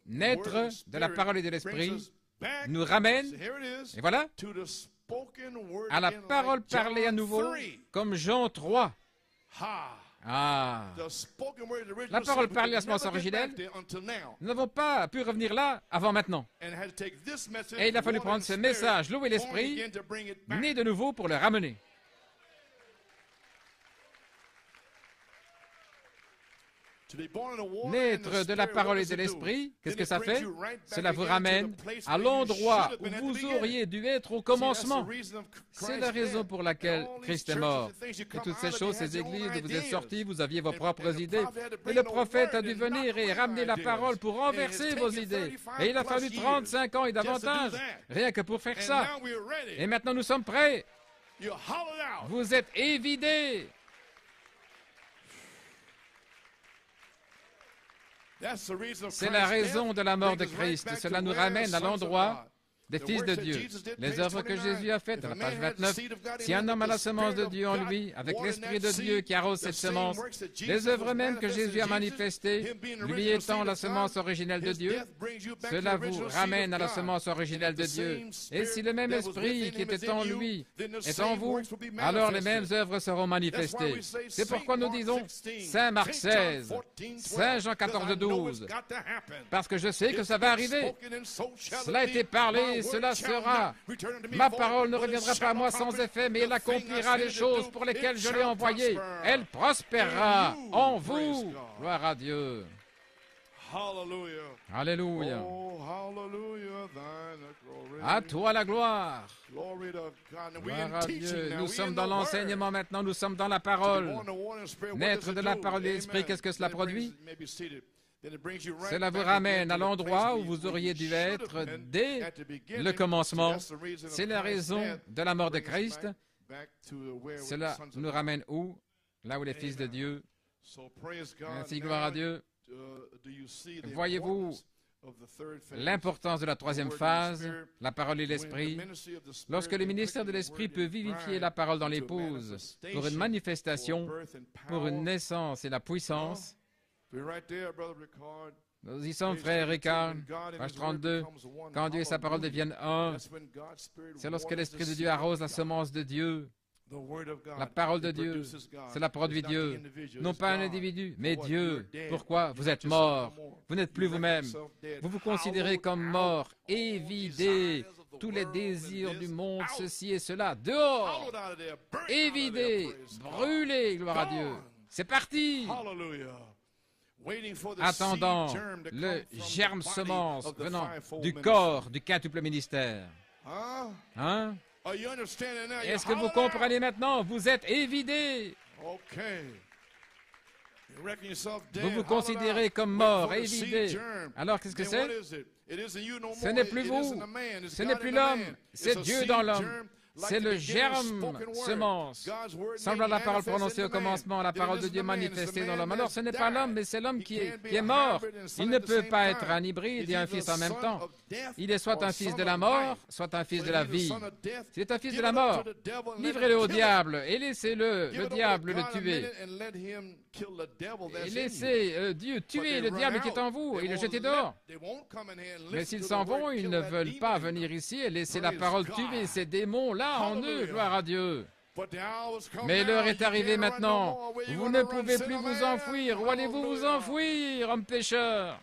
Naître de la parole et de l'esprit nous ramène, et voilà, à la parole parlée à nouveau, comme Jean 3. Ah! La parole parlée à ce moment originel, nous n'avons pas pu revenir là avant maintenant. Et il a fallu prendre ce message, l'eau et l'esprit, né de nouveau pour le ramener. Naître de la parole et de l'esprit, qu'est-ce que ça fait? Cela vous ramène à l'endroit où vous auriez dû être au commencement. C'est la raison pour laquelle Christ est mort. Et toutes ces choses, ces églises, vous êtes sortis, vous aviez vos propres idées. Et le prophète a dû venir et ramener la parole pour renverser vos idées. Et il a fallu 35 ans et davantage, rien que pour faire ça. Et maintenant nous sommes prêts. Vous êtes évidés. C'est la raison de la mort de Christ. Cela nous ramène à l'endroit des fils de Dieu. Les œuvres que Jésus a faites, à la page 29, si un homme a la semence de Dieu en lui, avec l'Esprit de Dieu qui arrose cette semence, les œuvres mêmes que Jésus a manifestées, lui étant la semence originelle de Dieu, cela vous ramène à la semence originelle de Dieu. Et si le même Esprit qui était en lui est en vous, alors les mêmes œuvres seront manifestées. C'est pourquoi nous disons Saint Marc 16, Saint Jean 14, 12, parce que je sais que ça va arriver. Cela a été parlé, cela sera. Ma parole ne reviendra pas à moi sans effet, mais elle accomplira les choses pour lesquelles je l'ai envoyée. Elle prospérera en vous. Gloire à Dieu. Alléluia. À toi la gloire. Gloire à Dieu. Nous sommes dans l'enseignement maintenant, nous sommes dans la parole. Naître de la parole et de l'esprit, qu'est-ce que cela produit? Cela vous ramène à l'endroit où vous auriez dû être dès le commencement. C'est la raison de la mort de Christ. Cela nous ramène où? Là où les fils de Dieu. Ainsi, gloire à Dieu. Voyez-vous l'importance de la troisième phase, la parole et l'esprit? Lorsque le ministère de l'esprit peut vivifier la parole dans l'épouse pour une manifestation, pour une naissance et la puissance, nous y sommes, frère Ricard, page 32. Quand Dieu et sa parole deviennent un, c'est lorsque l'Esprit de Dieu arrose la semence de Dieu. La parole de Dieu, cela produit Dieu. Non pas un individu, mais Dieu. Pourquoi? Vous êtes mort. Vous n'êtes plus vous-même. Vous vous considérez comme mort, évidé. Tous les désirs du monde, ceci et cela, dehors. Évidé, brûlé, gloire à Dieu. C'est parti. Attendant le germe semence venant du corps du quintuple ministère. Hein? Est-ce que vous comprenez maintenant? Vous êtes évidés. Vous vous considérez comme mort, évidé. Alors qu'est-ce que c'est? Ce n'est plus vous, ce n'est plus l'homme, c'est Dieu dans l'homme. C'est le germe, semence. Semble à la parole prononcée au commencement, la parole de Dieu manifestée dans l'homme. Alors ce n'est pas l'homme, mais c'est l'homme qui est mort. Il ne peut pas être un hybride et un fils en même temps. Il est soit un fils de la mort, soit un fils de la vie. S'il est un fils de la mort, livrez-le au diable et laissez-le, le diable, le tuer. Et laissez Dieu tuer le diable qui est en vous et le jeter dehors. Mais s'ils s'en vont, ils ne veulent pas venir ici et laisser la parole tuer ces démons-là en eux, gloire à Dieu. Mais l'heure est arrivée maintenant. Vous ne pouvez plus vous enfouir. Où allez-vous vous enfouir, homme pécheur?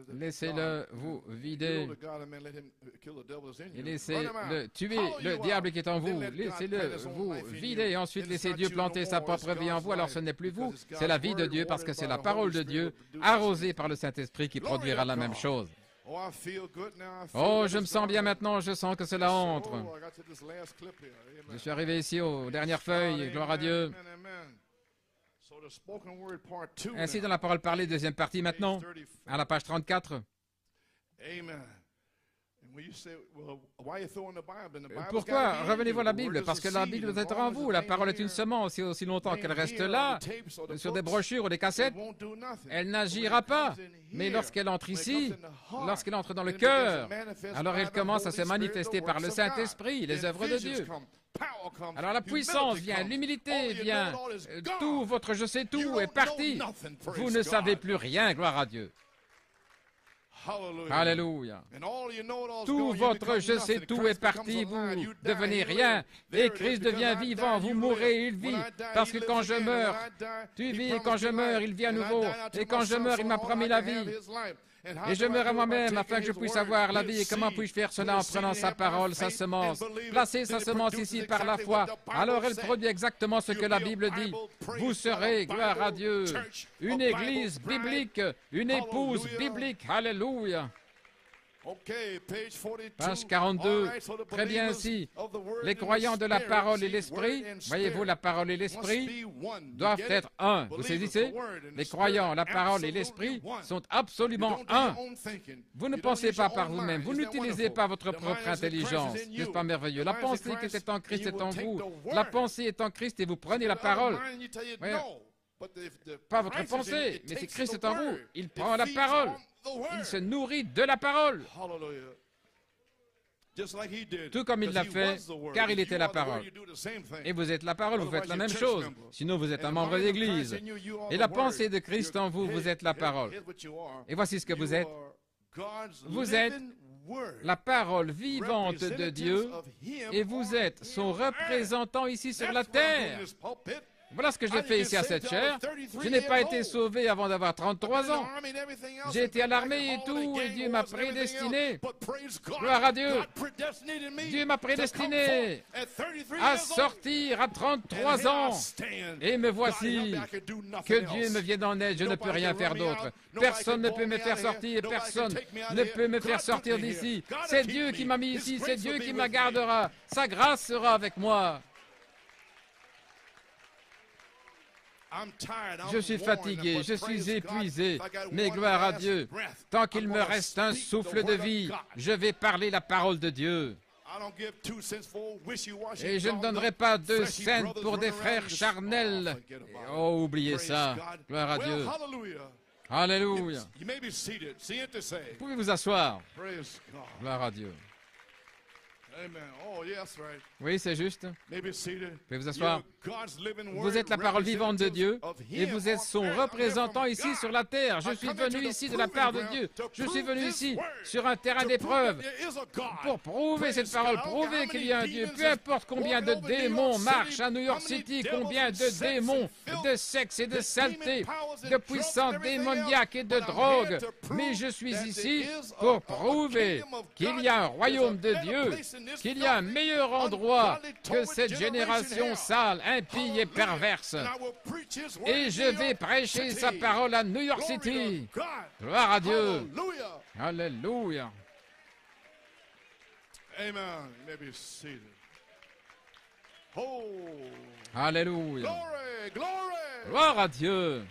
Laissez-le vous vider et laissez-le tuer le diable qui est en vous. Laissez-le vous vider et ensuite laissez Dieu planter sa propre vie en vous. Alors ce n'est plus vous, c'est la vie de Dieu parce que c'est la parole de Dieu arrosée par le Saint-Esprit qui produira la même chose. Oh, je me sens bien maintenant, je sens que cela entre. Je suis arrivé ici aux dernières feuilles, gloire à Dieu. Ainsi, dans la parole parlée, deuxième partie maintenant, à la page 34. Pourquoi revenez-vous à la Bible? Parce que la Bible doit être en vous. La parole est une semence et aussi longtemps qu'elle reste là, sur des brochures ou des cassettes, elle n'agira pas. Mais lorsqu'elle entre ici, lorsqu'elle entre dans le cœur, alors elle commence à se manifester par le Saint-Esprit, les œuvres de Dieu. Alors la puissance vient, l'humilité vient, tout votre je sais tout est parti. Vous ne savez plus rien, gloire à Dieu. Alléluia. Tout votre je sais tout est parti, vous devenez rien, et Christ devient vivant, vous mourrez, il vit, parce que quand je meurs, tu vis, et quand je meurs, il vit à nouveau, et quand je meurs, il m'a promis la vie. Et je meurs à moi-même afin que je puisse avoir la vie. Et comment puis-je faire cela en prenant sa parole, sa semence? Placez sa semence ici par la foi. Alors elle produit exactement ce que la Bible dit. Vous serez, gloire à Dieu, une église biblique, une épouse biblique. Alléluia. Page 42, très bien ici. Les croyants de la parole et l'esprit, voyez-vous, la parole et l'esprit doivent être un. Vous saisissez? Les croyants, la parole et l'esprit sont absolument un. Vous ne pensez pas par vous-même, vous n'utilisez pas votre propre intelligence. N'est-ce pas merveilleux? La pensée qui est en Christ est en vous. La pensée est en Christ et vous prenez la parole. Voyez, pas votre pensée, mais c'est Christ est en vous. Il prend la parole. Il se nourrit de la parole. Tout comme il l'a fait, car il était la parole. Et vous êtes la parole, vous faites la même chose. Sinon, vous êtes un membre d'Église. Et la pensée de Christ en vous, vous êtes la parole. Et voici ce que vous êtes. Vous êtes la parole vivante de Dieu et vous êtes son représentant ici sur la terre. Voilà ce que j'ai fait ici à cette chaire. Je n'ai pas été sauvé avant d'avoir 33 ans. J'ai été à l'armée et tout, et Dieu m'a prédestiné. Gloire à Dieu. Dieu m'a prédestiné à sortir à 33 ans. Et me voici. Que Dieu me vienne en aide, je ne peux rien faire d'autre. Personne ne peut me faire sortir, personne ne peut me faire sortir d'ici. C'est Dieu qui m'a mis ici, c'est Dieu qui me gardera. Sa grâce sera avec moi. Je suis fatigué, je suis épuisé, mais gloire à Dieu, tant qu'il me reste un souffle de vie, je vais parler la parole de Dieu. Et je ne donnerai pas 2 cents pour des frères charnels. Oh, oubliez ça, gloire à Dieu. Alléluia. Vous pouvez vous asseoir. Gloire à Dieu. Oui, c'est juste. Vous pouvez vous asseoir. Vous êtes la parole vivante de Dieu et vous êtes son représentant ici sur la terre. Je suis venu ici de la part de Dieu. Je suis venu ici sur un terrain d'épreuve pour prouver cette parole, prouver qu'il y a un Dieu. Peu importe combien de démons marchent à New York City, combien de démons de sexe et de saleté, de puissance démoniaque et de drogue. Mais je suis ici pour prouver qu'il y a un royaume de Dieu, qu'il y a un meilleur endroit que cette génération sale, impie et perverse. Et je vais prêcher sa parole à New York City. Gloire à Dieu. Alléluia. Alléluia. Gloire à Dieu.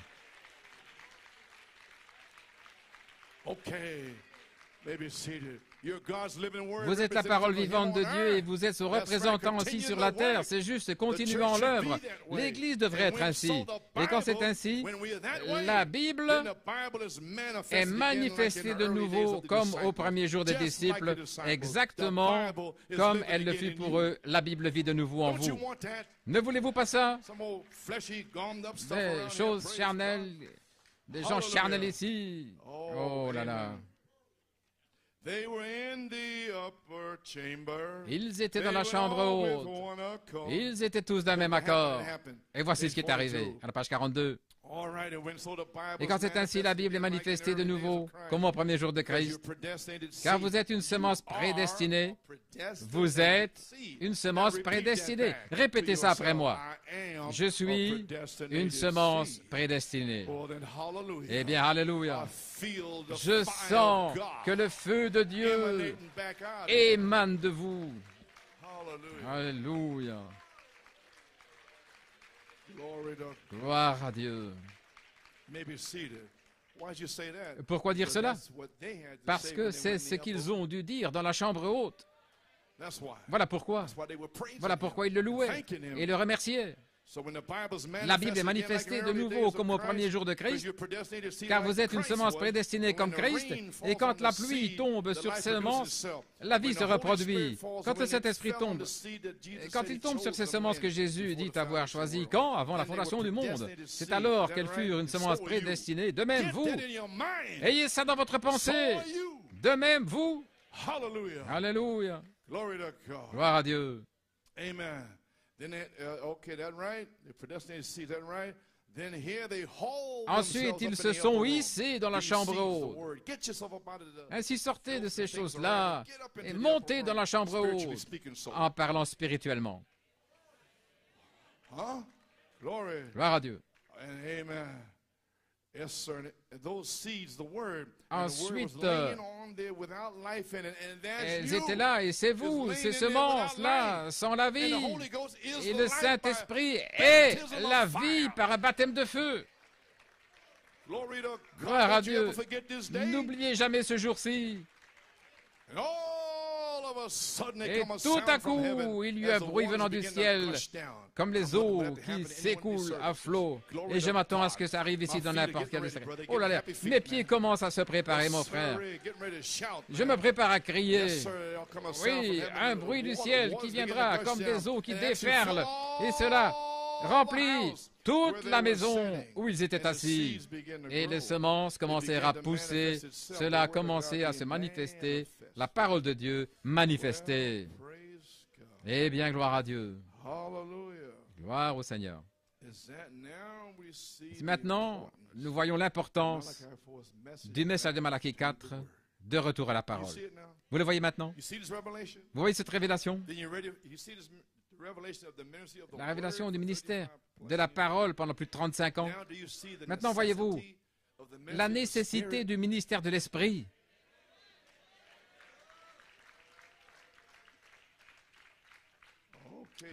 Vous êtes la parole vivante de Dieu et vous êtes son représentant aussi sur la terre. C'est juste, continuons l'œuvre. L'Église devrait être ainsi. Et quand c'est ainsi, la Bible est manifestée de nouveau comme au premier jour des disciples, exactement comme elle le fut pour eux. La Bible vit de nouveau en vous. Ne voulez-vous pas ça? Des choses charnelles, des gens charnels ici. Oh là là. Ils étaient dans la chambre haute. Ils étaient tous d'un même accord. Et voici ce qui est arrivé, à la page 42. Et quand c'est ainsi, la Bible est manifestée de nouveau, comme au premier jour de Christ. Car vous êtes une semence prédestinée. Vous êtes une semence prédestinée. Répétez ça après moi. Je suis une semence prédestinée. Eh bien, alléluia. Je sens que le feu de Dieu émane de vous. Alléluia. Gloire à Dieu. Pourquoi dire cela? Parce que c'est ce qu'ils ont dû dire dans la chambre haute. Voilà pourquoi. Voilà pourquoi ils le louaient et le remerciaient. La Bible est manifestée de nouveau comme au premier jour de Christ, car vous êtes une semence prédestinée comme Christ, et quand la pluie tombe sur ces semences, la vie se reproduit. Quand le Saint-Esprit tombe, quand il tombe sur ces semences que Jésus dit avoir choisies, quand? Avant la fondation du monde. C'est alors qu'elles furent une semence prédestinée. De même, vous, ayez ça dans votre pensée. De même, vous. Alléluia. Gloire à Dieu. Amen. Okay, that right? They predestinated seeds, that right? Then here they hold ensuite, ils se sont hissés dans la chambre haute. Ainsi, sortez de ces choses-là et montez dans la chambre haute en parlant spirituellement. Gloire à Dieu. Amen. Yes, sir. Those seeds, the word, ensuite, elles étaient là, et c'est vous, ces semences-là, sans la vie. Et le Saint-Esprit est la vie par un baptême de feu. Gloire à Dieu. N'oubliez jamais ce jour-ci. Et tout à coup, il y eut un bruit venant du ciel, comme les eaux qui s'écoulent à flot. Et je m'attends à ce que ça arrive ici dans n'importe quel secret. Oh là là, mes pieds commencent à se préparer, mon frère. Je me prépare à crier. Oui, un bruit du ciel qui viendra comme des eaux qui déferlent. Et cela remplit toute la maison où ils étaient assis. Et les semences commencèrent à pousser. Cela a commencé à se manifester. La parole de Dieu manifestée. Eh bien, gloire à Dieu. Gloire au Seigneur. Maintenant, nous voyons l'importance du message de Malachie 4, de retour à la parole. Vous le voyez maintenant? Vous voyez cette révélation? La révélation du ministère de la parole pendant plus de 35 ans. Maintenant, voyez-vous la nécessité du ministère de l'Esprit.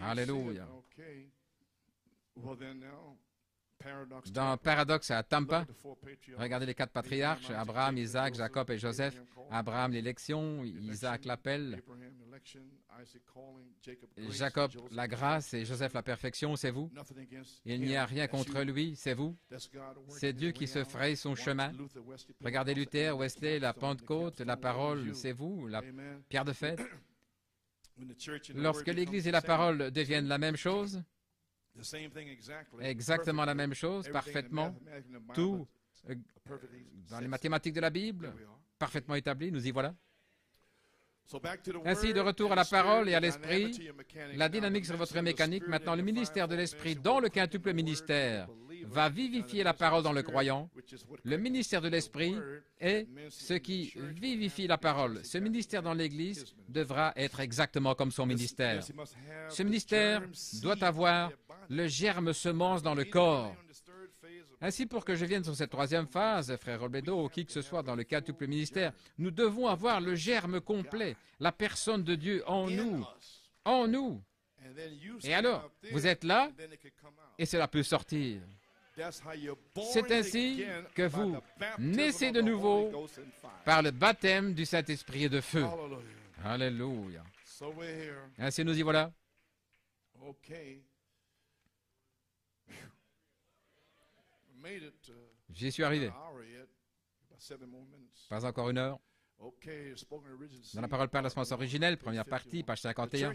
Alléluia. Dans Paradoxe à Tampa, regardez les 4 patriarches, Abraham, Isaac, Jacob et Joseph. Abraham, l'élection, Isaac, l'appel, Jacob, la grâce, et Joseph, la perfection, c'est vous. Il n'y a rien contre lui, c'est vous. C'est Dieu qui se fraye son chemin. Regardez Luther, Wesley, la Pentecôte, la parole, c'est vous, la pierre de fête. Lorsque l'Église et la parole deviennent la même chose, exactement la même chose, parfaitement, tout dans les mathématiques de la Bible, parfaitement établi, nous y voilà. Ainsi, de retour à la parole et à l'esprit, la dynamique sur votre mécanique, maintenant le ministère de l'esprit dans le quintuple ministère va vivifier la parole dans le croyant. Le ministère de l'esprit est ce qui vivifie la parole. Ce ministère dans l'Église devra être exactement comme son ministère. Ce ministère doit avoir le germe semence dans le corps. Ainsi, pour que je vienne sur cette 3e phase, frère Robledo, ou qui que ce soit dans le quintuple ministère, nous devons avoir le germe complet, la personne de Dieu en nous. En nous. Et alors, vous êtes là, et cela peut sortir. C'est ainsi que vous naissez de nouveau par le baptême du Saint-Esprit et de feu. Alléluia. Ainsi nous y voilà. J'y suis arrivé. Pas encore une heure. Dans la parole par la semence originelle, première partie, page 51.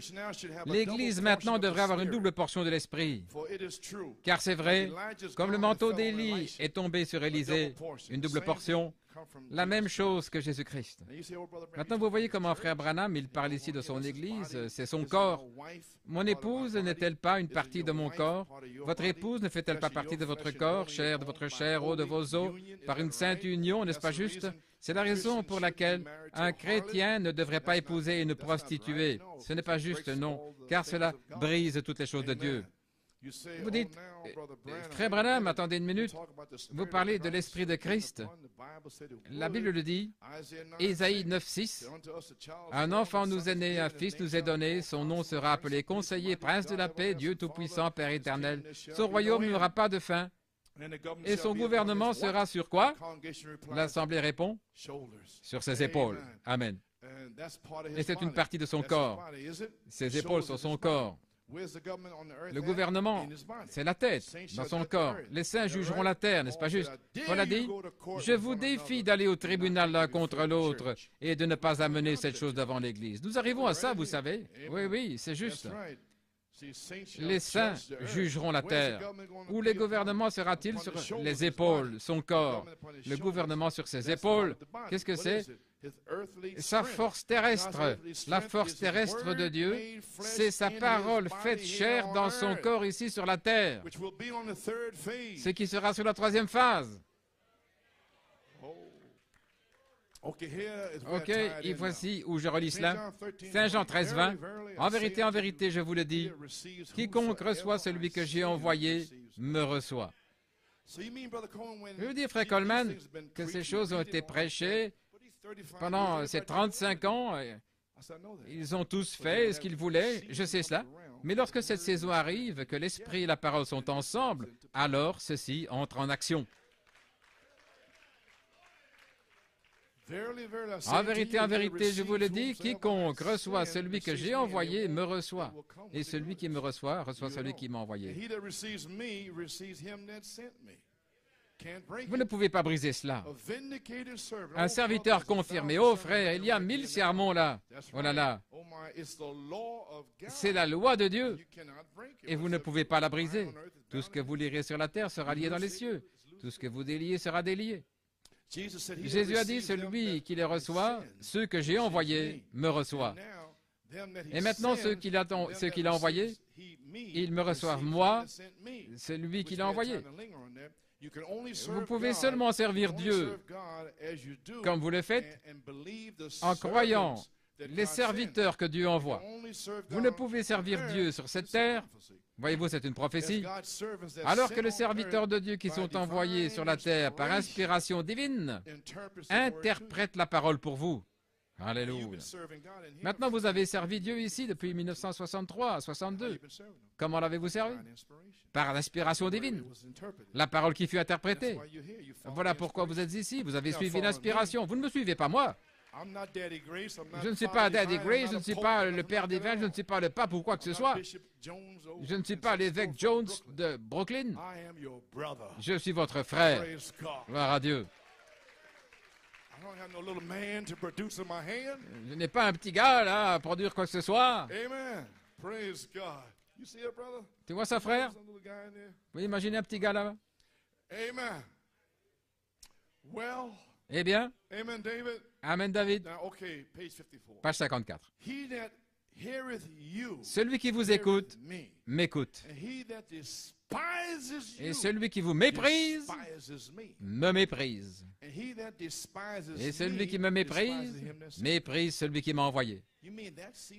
L'Église maintenant devrait avoir une double portion de l'Esprit. Car c'est vrai, comme le manteau d'Élie est tombé sur Élisée, une double portion, la même chose que Jésus-Christ. Maintenant, vous voyez comment frère Branham, il parle ici de son Église, c'est son corps. Mon épouse n'est-elle pas une partie de mon corps? Votre épouse ne fait-elle pas partie de votre corps, chair de votre chair, os de vos os, par une sainte union, n'est-ce pas juste? C'est la raison pour laquelle un chrétien ne devrait pas épouser une prostituée. Ce n'est pas juste, non, car cela brise toutes les choses de Dieu. Vous dites, frère Branham, attendez une minute, vous parlez de l'Esprit de Christ. La Bible le dit, Ésaïe 9,6, un enfant nous est né, un fils nous est donné, son nom sera appelé Conseiller, Prince de la paix, Dieu Tout-Puissant, Père éternel. Son royaume n'aura pas de fin. Et son gouvernement sera sur quoi? L'Assemblée répond, sur ses épaules. Amen. Et c'est une partie de son corps. Ses épaules sont son corps. Le gouvernement, c'est la tête, dans son corps. Les saints jugeront la terre, n'est-ce pas juste? Paul a dit, je vous défie d'aller au tribunal l'un contre l'autre et de ne pas amener cette chose devant l'Église. Nous arrivons à ça, vous savez. Oui, oui, c'est juste. Les saints jugeront la terre. Où le gouvernement sera-t-il? Sur les épaules, son corps. Le gouvernement sur ses épaules, qu'est-ce que c'est? Sa force terrestre. La force terrestre de Dieu, c'est sa parole faite chair dans son corps ici sur la terre. Ce qui sera sur la troisième phase. Ok, et voici où je relis cela. Saint Jean 13, 20. En vérité, je vous le dis, quiconque reçoit celui que j'ai envoyé me reçoit. Je veux dire, frère Coleman, que ces choses ont été prêchées pendant ces 35 ans. Ils ont tous fait ce qu'ils voulaient, je sais cela. Mais lorsque cette saison arrive, que l'Esprit et la parole sont ensemble, alors ceci entre en action. En vérité, je vous le dis, quiconque reçoit celui que j'ai envoyé me reçoit. Et celui qui me reçoit, reçoit celui qui m'a envoyé. Vous ne pouvez pas briser cela. Un serviteur confirmé. Oh frère, il y a 1000 sermons là. Oh là là. C'est la loi de Dieu. Et vous ne pouvez pas la briser. Tout ce que vous lirez sur la terre sera lié dans les cieux. Tout ce que vous déliez sera délié. Jésus a dit, celui qui les reçoit, ceux que j'ai envoyés, me reçoit. Et maintenant, ceux qu'il a envoyés, ils me reçoivent moi, celui qui l'a envoyé. Vous pouvez seulement servir Dieu comme vous le faites en croyant les serviteurs que Dieu envoie. Vous ne pouvez servir Dieu sur cette terre. Voyez-vous, c'est une prophétie. Alors que les serviteurs de Dieu qui sont envoyés sur la terre par inspiration divine interprètent la parole pour vous. Alléluia. Maintenant, vous avez servi Dieu ici depuis 1963 à 62. Comment l'avez-vous servi? Par l'inspiration divine. La parole qui fut interprétée. Voilà pourquoi vous êtes ici. Vous avez suivi l'inspiration. Vous ne me suivez pas, moi. Je ne suis pas Daddy Grace, je ne suis pas le père divin, je ne suis pas le pape ou quoi que ce soit. Je ne suis pas l'évêque Jones de Brooklyn. Je suis votre frère. Gloire à Dieu. Je n'ai pas un petit gars là à produire quoi que ce soit. Tu vois ça, frère? Vous imaginez un petit gars là? Eh bien, Amen, David. Page 54. Celui qui vous écoute, m'écoute. Et celui qui vous méprise, me méprise. Et celui qui me méprise, méprise celui qui m'a envoyé.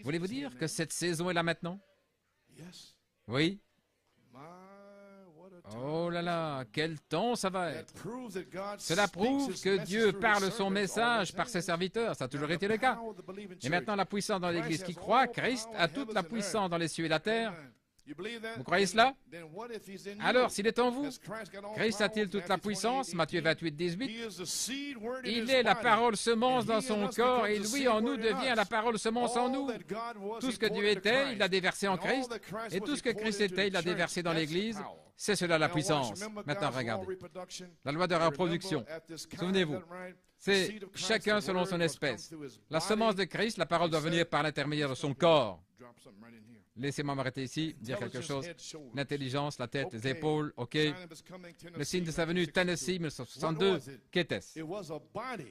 Voulez-vous dire que cette saison est là maintenant? Oui. Oh là là, quel temps ça va être. Cela prouve que Dieu parle son message par ses serviteurs. Ça a toujours été le cas. Et maintenant, la puissance dans l'Église qui croit, Christ a toute la puissance dans les cieux et la terre. Vous croyez cela? Alors, s'il est en vous, Christ a-t-il toute la puissance? Matthieu 28, 18. Il est la parole semence dans son corps et lui en nous devient la parole semence en nous. Tout ce que Dieu était, il l'a déversé en Christ, et tout ce que Christ était, il l'a déversé dans l'Église. C'est cela la puissance. Maintenant, regardez. La loi de reproduction. Souvenez-vous, c'est chacun selon son espèce. La semence de Christ, la parole doit venir par l'intermédiaire de son corps. Laissez-moi m'arrêter ici, dire quelque chose. L'intelligence, la tête, les épaules, OK. Le signe de sa venue, Tennessee, 1962, qu'était-ce?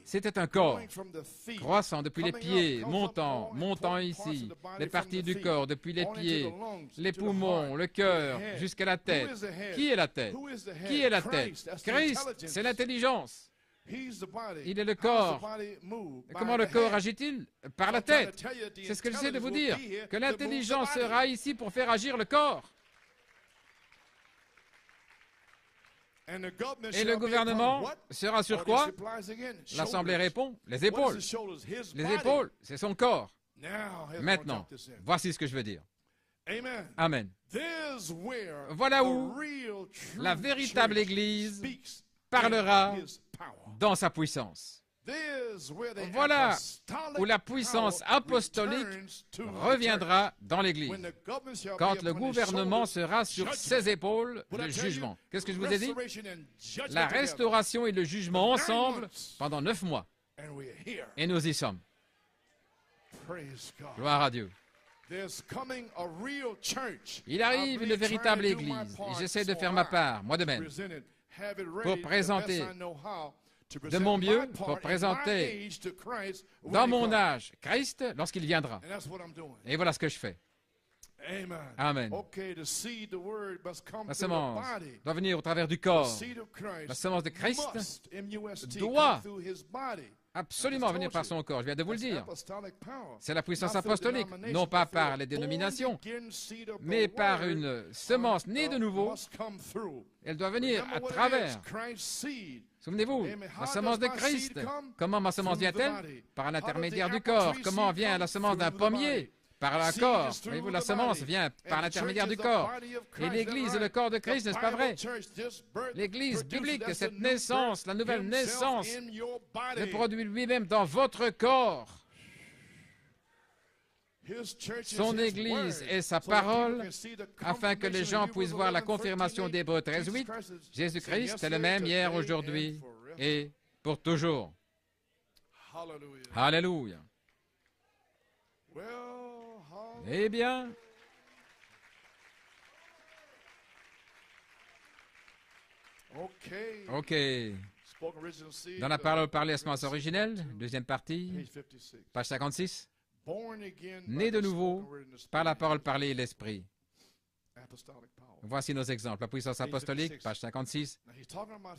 C'était un corps croissant depuis les pieds, montant ici, les parties du corps, depuis les pieds, les poumons, le cœur, jusqu'à la tête. Qui est la tête? Qui est la tête? Christ, c'est l'intelligence. Il est le corps. Et comment le corps agit-il? Par la tête. C'est ce que j'essaie de vous dire, que l'intelligence sera ici pour faire agir le corps. Et le gouvernement sera sur quoi? L'Assemblée répond, les épaules. Les épaules, c'est son corps. Maintenant, voici ce que je veux dire. Amen. Voilà où la véritable Église parlera dans sa puissance. Voilà où la puissance apostolique reviendra dans l'Église. Quand le gouvernement sera sur ses épaules, le jugement. Qu'est-ce que je vous ai dit? La restauration et le jugement ensemble pendant 9 mois. Et nous y sommes. Gloire à Dieu. Il arrive une véritable Église. Et j'essaie de faire ma part, moi de même, pour présenter de mon mieux, pour présenter dans mon âge Christ lorsqu'il viendra. Et voilà ce que je fais. Amen. La semence doit venir au travers du corps. La semence de Christ doit absolument venir par son corps. Je viens de vous le dire. C'est la puissance apostolique, non pas par les dénominations, mais par une semence née de nouveau. Elle doit venir à travers. Souvenez-vous, la semence de Christ. Comment ma semence vient-elle? Par l'intermédiaire du corps. Comment vient la semence d'un pommier? Par le corps. Voyez-vous, la semence vient par l'intermédiaire du corps. Et l'Église est le corps de Christ, n'est-ce pas vrai? L'Église biblique, cette naissance, la nouvelle naissance, le produit lui-même dans votre corps. Son Église est sa parole, afin que les gens puissent voir la confirmation d'Hébreux 13:8. Jésus-Christ est le même hier, aujourd'hui et pour toujours. Alléluia. Eh bien, OK. Dans la parole parlée à semence originelle, deuxième partie, page 56. Né de nouveau par la parole parlée et l'esprit. Voici nos exemples. La puissance apostolique, page 56.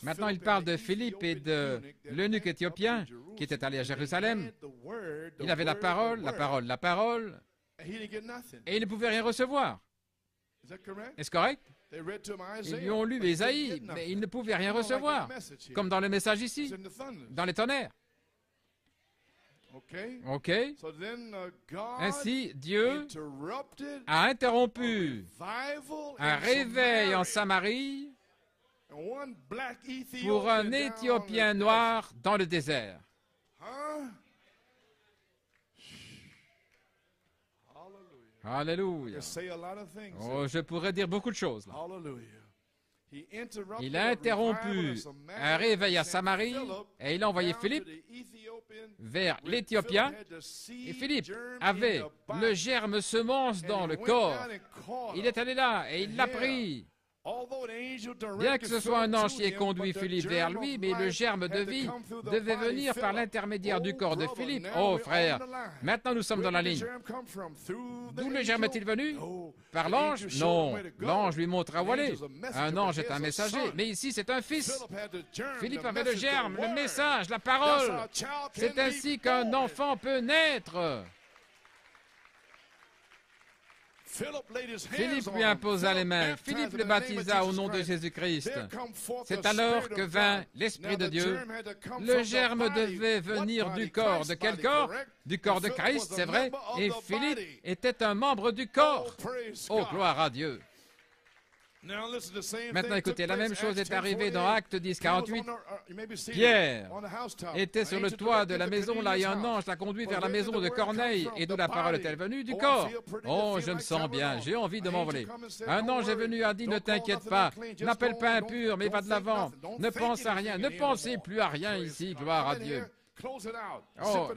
Maintenant, il parle de Philippe et de l'eunuque éthiopien qui était allé à Jérusalem. Il avait la parole, et il ne pouvait rien recevoir. Est-ce correct? Ils lui ont lu Ésaïe, mais il ne pouvait rien recevoir, comme dans le message ici, dans les tonnerres. OK. Ainsi, Dieu a interrompu un réveil en Samarie pour un Éthiopien noir dans le désert. Alléluia. Oh, je pourrais dire beaucoup de choses là. Il a interrompu un réveil à Samarie et il a envoyé Philippe vers l'Éthiopien. Et Philippe avait le germe semence dans le corps. Il est allé là et il l'a pris. Bien que ce soit un ange qui ait conduit Philippe vers lui, mais le germe de vie devait venir par l'intermédiaire du corps de Philippe. Oh frère, maintenant nous sommes dans la ligne. D'où le germe est-il venu? Par l'ange? Non, l'ange lui montra où aller. Un ange est un messager, mais ici c'est un fils. Philippe avait le germe, le message, la parole. C'est ainsi qu'un enfant peut naître. Philippe lui imposa les mains. Philippe le baptisa au nom de Jésus-Christ. C'est alors que vint l'Esprit de Dieu. Le germe devait venir du corps. De quel corps? Du corps de Christ, c'est vrai. Et Philippe était un membre du corps. Oh, gloire à Dieu. Maintenant, écoutez, la même chose est arrivée dans Actes 10, 48. Pierre était sur le toit de la maison, là, et un ange l'a conduit vers la maison de Corneille. Et d'où la parole est-elle venue? Du corps. Oh, je me sens bien, j'ai envie de m'envoler. Un ange est venu et a dit, ne t'inquiète pas, n'appelle pas impur, mais va de l'avant. Ne pense à rien, ne pensez plus à rien ici, gloire à Dieu. Oh,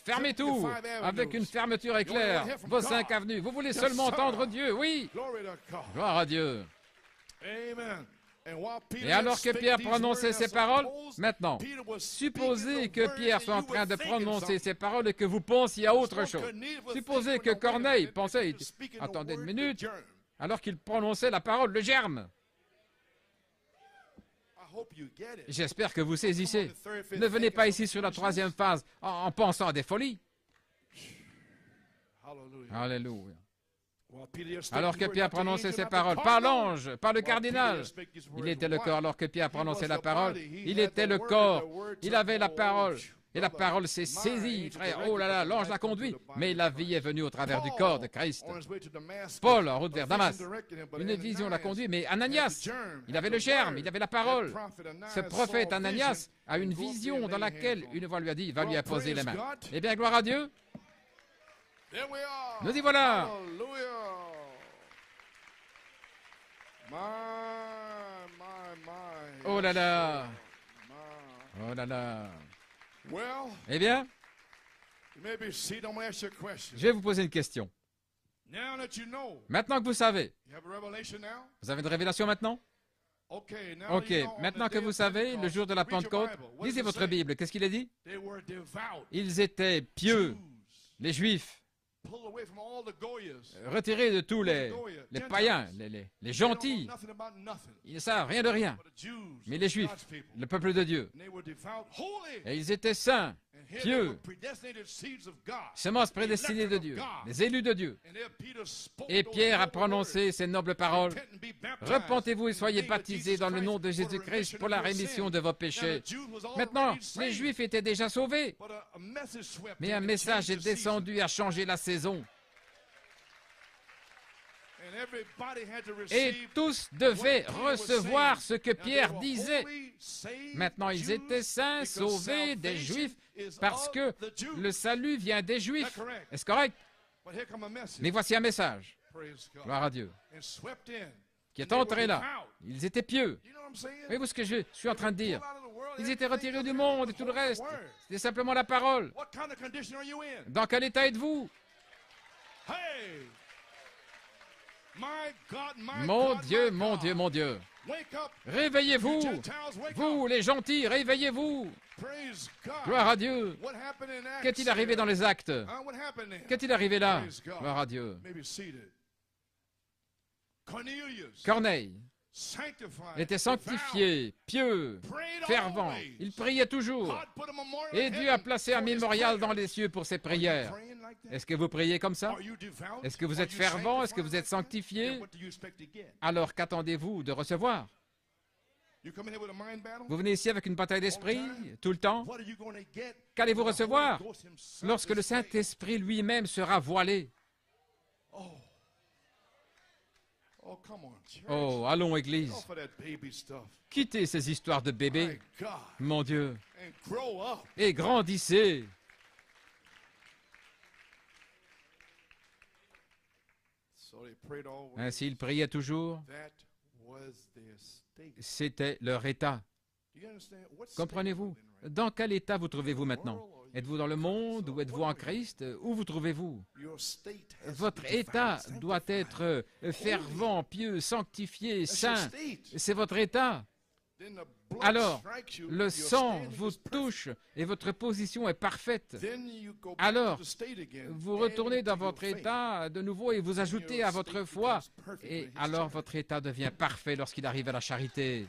fermez tout avec une fermeture éclair. Vos 5 avenues, vous voulez seulement entendre Dieu, oui. Gloire à Dieu. Et alors que Pierre prononçait ces paroles, maintenant, supposez que Pierre soit en train de prononcer ces paroles et que vous pensiez à autre chose. Supposez que Corneille pensait, attendez une minute, alors qu'il prononçait la parole, le germe. J'espère que vous saisissez. Ne venez pas ici sur la 3e phase en pensant à des folies. Alléluia. Alors que Pierre prononçait ces paroles, par l'ange, par le cardinal, il était le corps. Alors que Pierre prononçait la parole, il était le corps, il avait la parole. Et la parole s'est saisie, frère. Oh là là, l'ange l'a conduit. Mais la vie est venue au travers du corps de Christ. Paul, en route vers Damas, une vision l'a conduit. Mais Ananias, il avait le germe, il avait la parole. Ce prophète Ananias a une vision dans laquelle une voix lui a dit, va lui imposer les mains. Eh bien, gloire à Dieu. Nous y voilà. Oh là là. Oh là là. Eh bien, je vais vous poser une question. Maintenant que vous savez, vous avez une révélation maintenant? Ok, maintenant que vous savez, le jour de la Pentecôte, lisez votre Bible. Qu'est-ce qu'il est dit? Ils étaient pieux, les Juifs, retirés de tous les païens, les gentils. Ils ne savent rien de rien. Mais les Juifs, le peuple de Dieu, et ils étaient saints, pieux, semences prédestinées de Dieu, les élus de Dieu. Et Pierre a prononcé ces nobles paroles. Repentez-vous et soyez baptisés dans le nom de Jésus-Christ pour la rémission de vos péchés. Maintenant, les Juifs étaient déjà sauvés. Mais un message est descendu et a changé la saison. Et tous devaient recevoir ce que Pierre disait. Maintenant, ils étaient saints, sauvés des Juifs, parce que le salut vient des Juifs. Est-ce correct? Mais voici un message, gloire à Dieu, qui est entré là. Ils étaient pieux. Voyez-vous ce que je suis en train de dire? Ils étaient retirés du monde et tout le reste. C'était simplement la parole. Dans quel état êtes-vous? Mon Dieu, mon Dieu, mon Dieu. Réveillez-vous. Vous, les gentils, réveillez-vous. Gloire à Dieu. Qu'est-il arrivé dans les actes? Qu'est-il arrivé là? Gloire à Dieu. Corneille était sanctifié, pieux, fervent. Il priait toujours. Et Dieu a placé un mémorial dans les cieux pour ses prières. Est-ce que vous priez comme ça? Est-ce que vous êtes fervent? Est-ce que vous êtes sanctifié? Alors qu'attendez-vous de recevoir? Vous venez ici avec une bataille d'esprit tout le temps? Qu'allez-vous recevoir lorsque le Saint-Esprit lui-même sera voilé? Oh, allons, Église. Quittez ces histoires de bébés, mon Dieu, et grandissez. Ainsi, ils priaient toujours. C'était leur état. Comprenez-vous? Dans quel état vous trouvez-vous maintenant? Êtes-vous dans le monde ou êtes-vous en Christ? Où vous trouvez-vous? Votre état doit être fervent, pieux, sanctifié, saint. C'est votre état. Alors, le sang vous touche et votre position est parfaite. Alors, vous retournez dans votre état de nouveau et vous ajoutez à votre foi. Et alors, votre état devient parfait lorsqu'il arrive à la charité.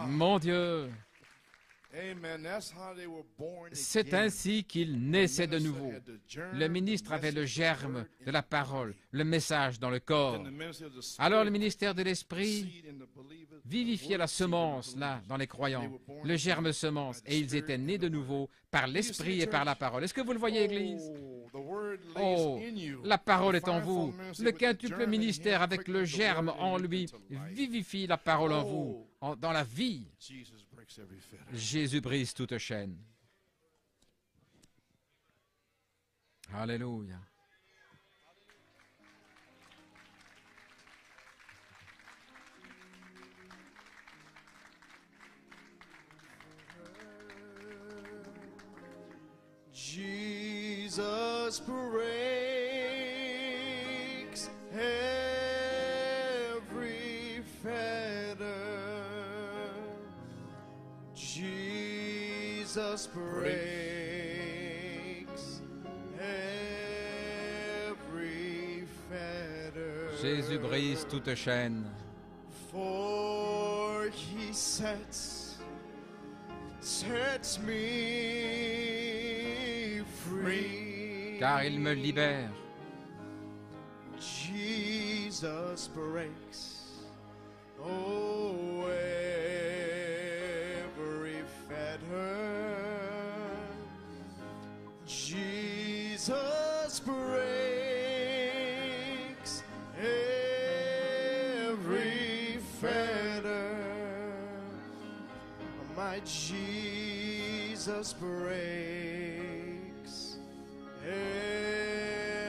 Mon Dieu! C'est ainsi qu'ils naissaient de nouveau. Le ministre avait le germe de la parole, le message dans le corps. Alors le ministère de l'Esprit vivifiait la semence, là, dans les croyants, le germe semence, et ils étaient nés de nouveau par l'Esprit et par la parole. Est-ce que vous le voyez, Église? Oh, la parole est en vous. Le quintuple ministère avec le germe en lui vivifie la parole en vous, dans la vie. Jésus brise toute chaîne. Alléluia. Jesus breaks every fetter. Jesus breaks every fetter. Jésus brise toute chaîne. For he sets me free. Car il me libère. Jesus breaks every fetter. Jesus breaks every fetter. My Jesus breaks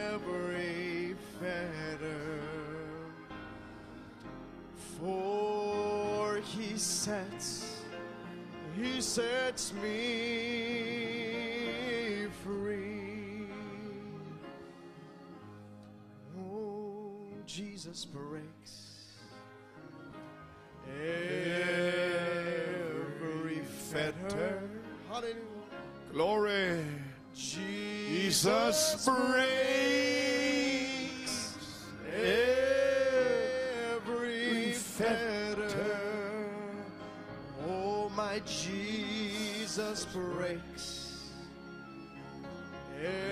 every fetter. For he sets me free. Oh, Jesus breaks every fetter. Hallelujah. Glory. Jesus breaks every fetter. Oh, my Jesus breaks every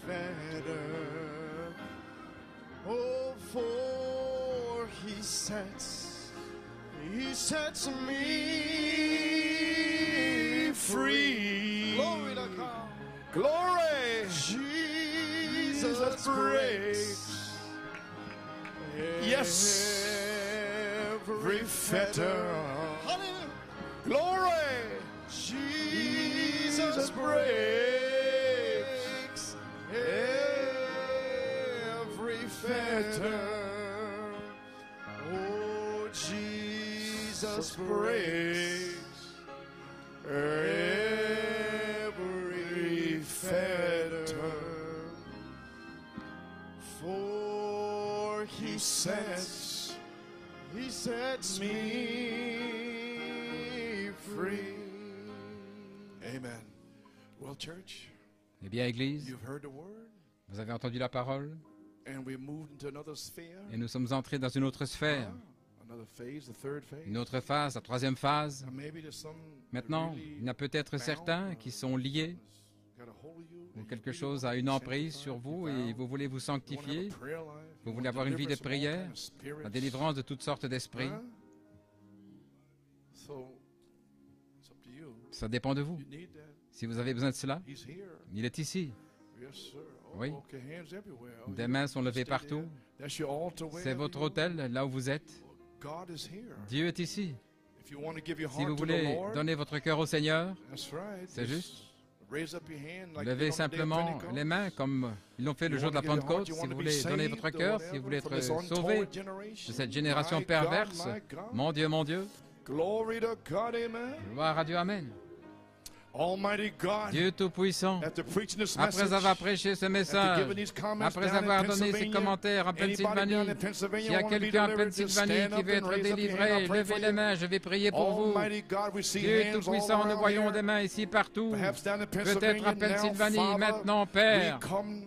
fetter. Oh, for he sets me free. Glory to God. Glory. Jesus breaks every fetter. Hallelujah. Glory. Jesus breaks every fetter. Oh, Jesus breaks every fetter. For he sets me free. Amen. Well, church, Eh bien, Église, you've heard the word, vous avez entendu la parole and we moved into another sphere. et nous sommes entrés dans une autre sphère, Another phase, the third phase. une autre phase, la troisième phase. And maybe there's some Maintenant, il y en a peut-être certains qui sont liés got a hold of you, ou quelque chose a une emprise sur vous et vous voulez vous sanctifier, vous voulez avoir une vie de prière, la délivrance de toutes sortes d'esprits. So, it's up to you. Ça dépend de vous. You need that. Si vous avez besoin de cela, He's here. il est ici. Yes, sir. Oh, Oui. okay, hands everywhere. Oh, Des you mains sont levées stay partout. there. That's your altar wherever C'est votre you are. autel, là où vous êtes. God is here. Dieu est ici. If you want to give your Si vous heart to the voulez Lord, donner votre cœur au Seigneur, that's right. c'est Just juste. raise up your hand like Levez you did on the day of simplement Pentecost. les mains comme ils l'ont fait le You jour de la want to give your heart, Pentecôte. you Si want vous to be voulez donner saved votre or cœur, si whatever vous voulez from être this sauvé untoward generation. de cette génération My God, perverse, my God. mon Dieu, Glory to God, amen. gloire à Dieu, Amen. Almighty God, Dieu Tout-Puissant, after preaching this après message, avoir prêché ce after message, giving these comments après down in avoir donné ces Pennsylvania, commentaires en anybody Pennsylvanie, down in Pennsylvania s'il y a want to be quelqu'un en delivered, just Pennsylvanie stand qui up veut and être raise up your hand. délivré, I'll pray levez for les you. mains, je vais prier pour vous. Almighty God, we see Dieu hands all Tout-Puissant, nous around voyons here. des mains ici partout. Perhaps down in Peut-être Pennsylvania en Pennsylvanie, now, Father, maintenant, Père. we come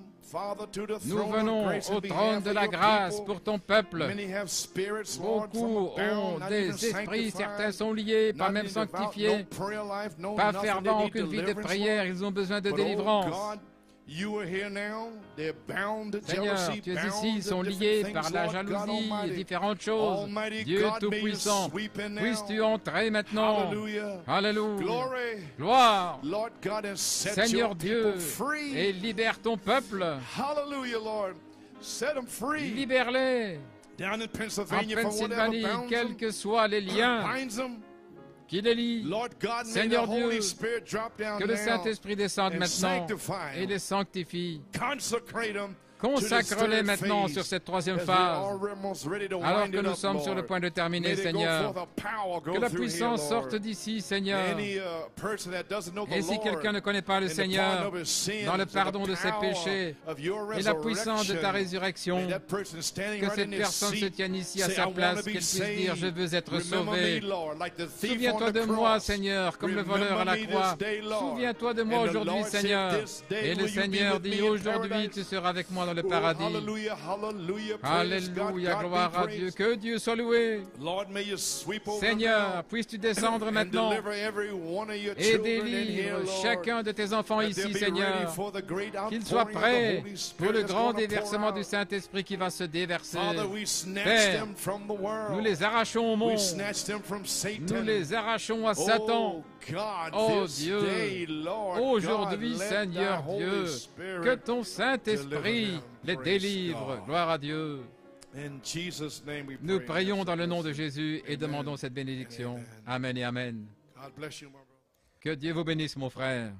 Nous venons au trône de la grâce pour ton peuple. Beaucoup ont des esprits, certains sont liés, pas même sanctifiés, pas fervents, aucune vie de prière, ils ont besoin de délivrance. Seigneur, tu es ici, ils sont liés par la jalousie et différentes choses. Dieu Tout-Puissant, puisses-tu entrer maintenant? Alléluia. Gloire. Seigneur Dieu, et libère ton peuple. Libère-les. En Pennsylvanie, quels que soient les liens qui les lient, Seigneur Dieu, que le Saint-Esprit descende maintenant et les sanctifie. Consacre-les maintenant sur cette troisième phase, alors que nous sommes sur le point de terminer, Seigneur. Que la puissance sorte d'ici, Seigneur. Et si quelqu'un ne connaît pas le Seigneur, dans le pardon de ses péchés et la puissance de ta résurrection, que cette personne se tienne ici à sa place, qu'elle puisse dire « Je veux être sauvé ». Souviens-toi de moi, Seigneur, comme le voleur à la croix. Souviens-toi de moi aujourd'hui, Seigneur. Et le Seigneur dit « Aujourd'hui, tu seras avec moi dans le paradis. » Alléluia, gloire à Dieu. Que Dieu soit loué. Seigneur, puisses-tu descendre maintenant et délivre chacun de tes enfants ici, Seigneur. Qu'ils soient prêts pour le grand déversement du Saint-Esprit qui va se déverser. Père, nous les arrachons au monde. Nous les arrachons à Satan. Oh Dieu, aujourd'hui, Seigneur Dieu, que ton Saint-Esprit les délivre. Gloire à Dieu. Nous prions dans le nom de Jésus et demandons cette bénédiction. Amen et Amen. Que Dieu vous bénisse, mon frère.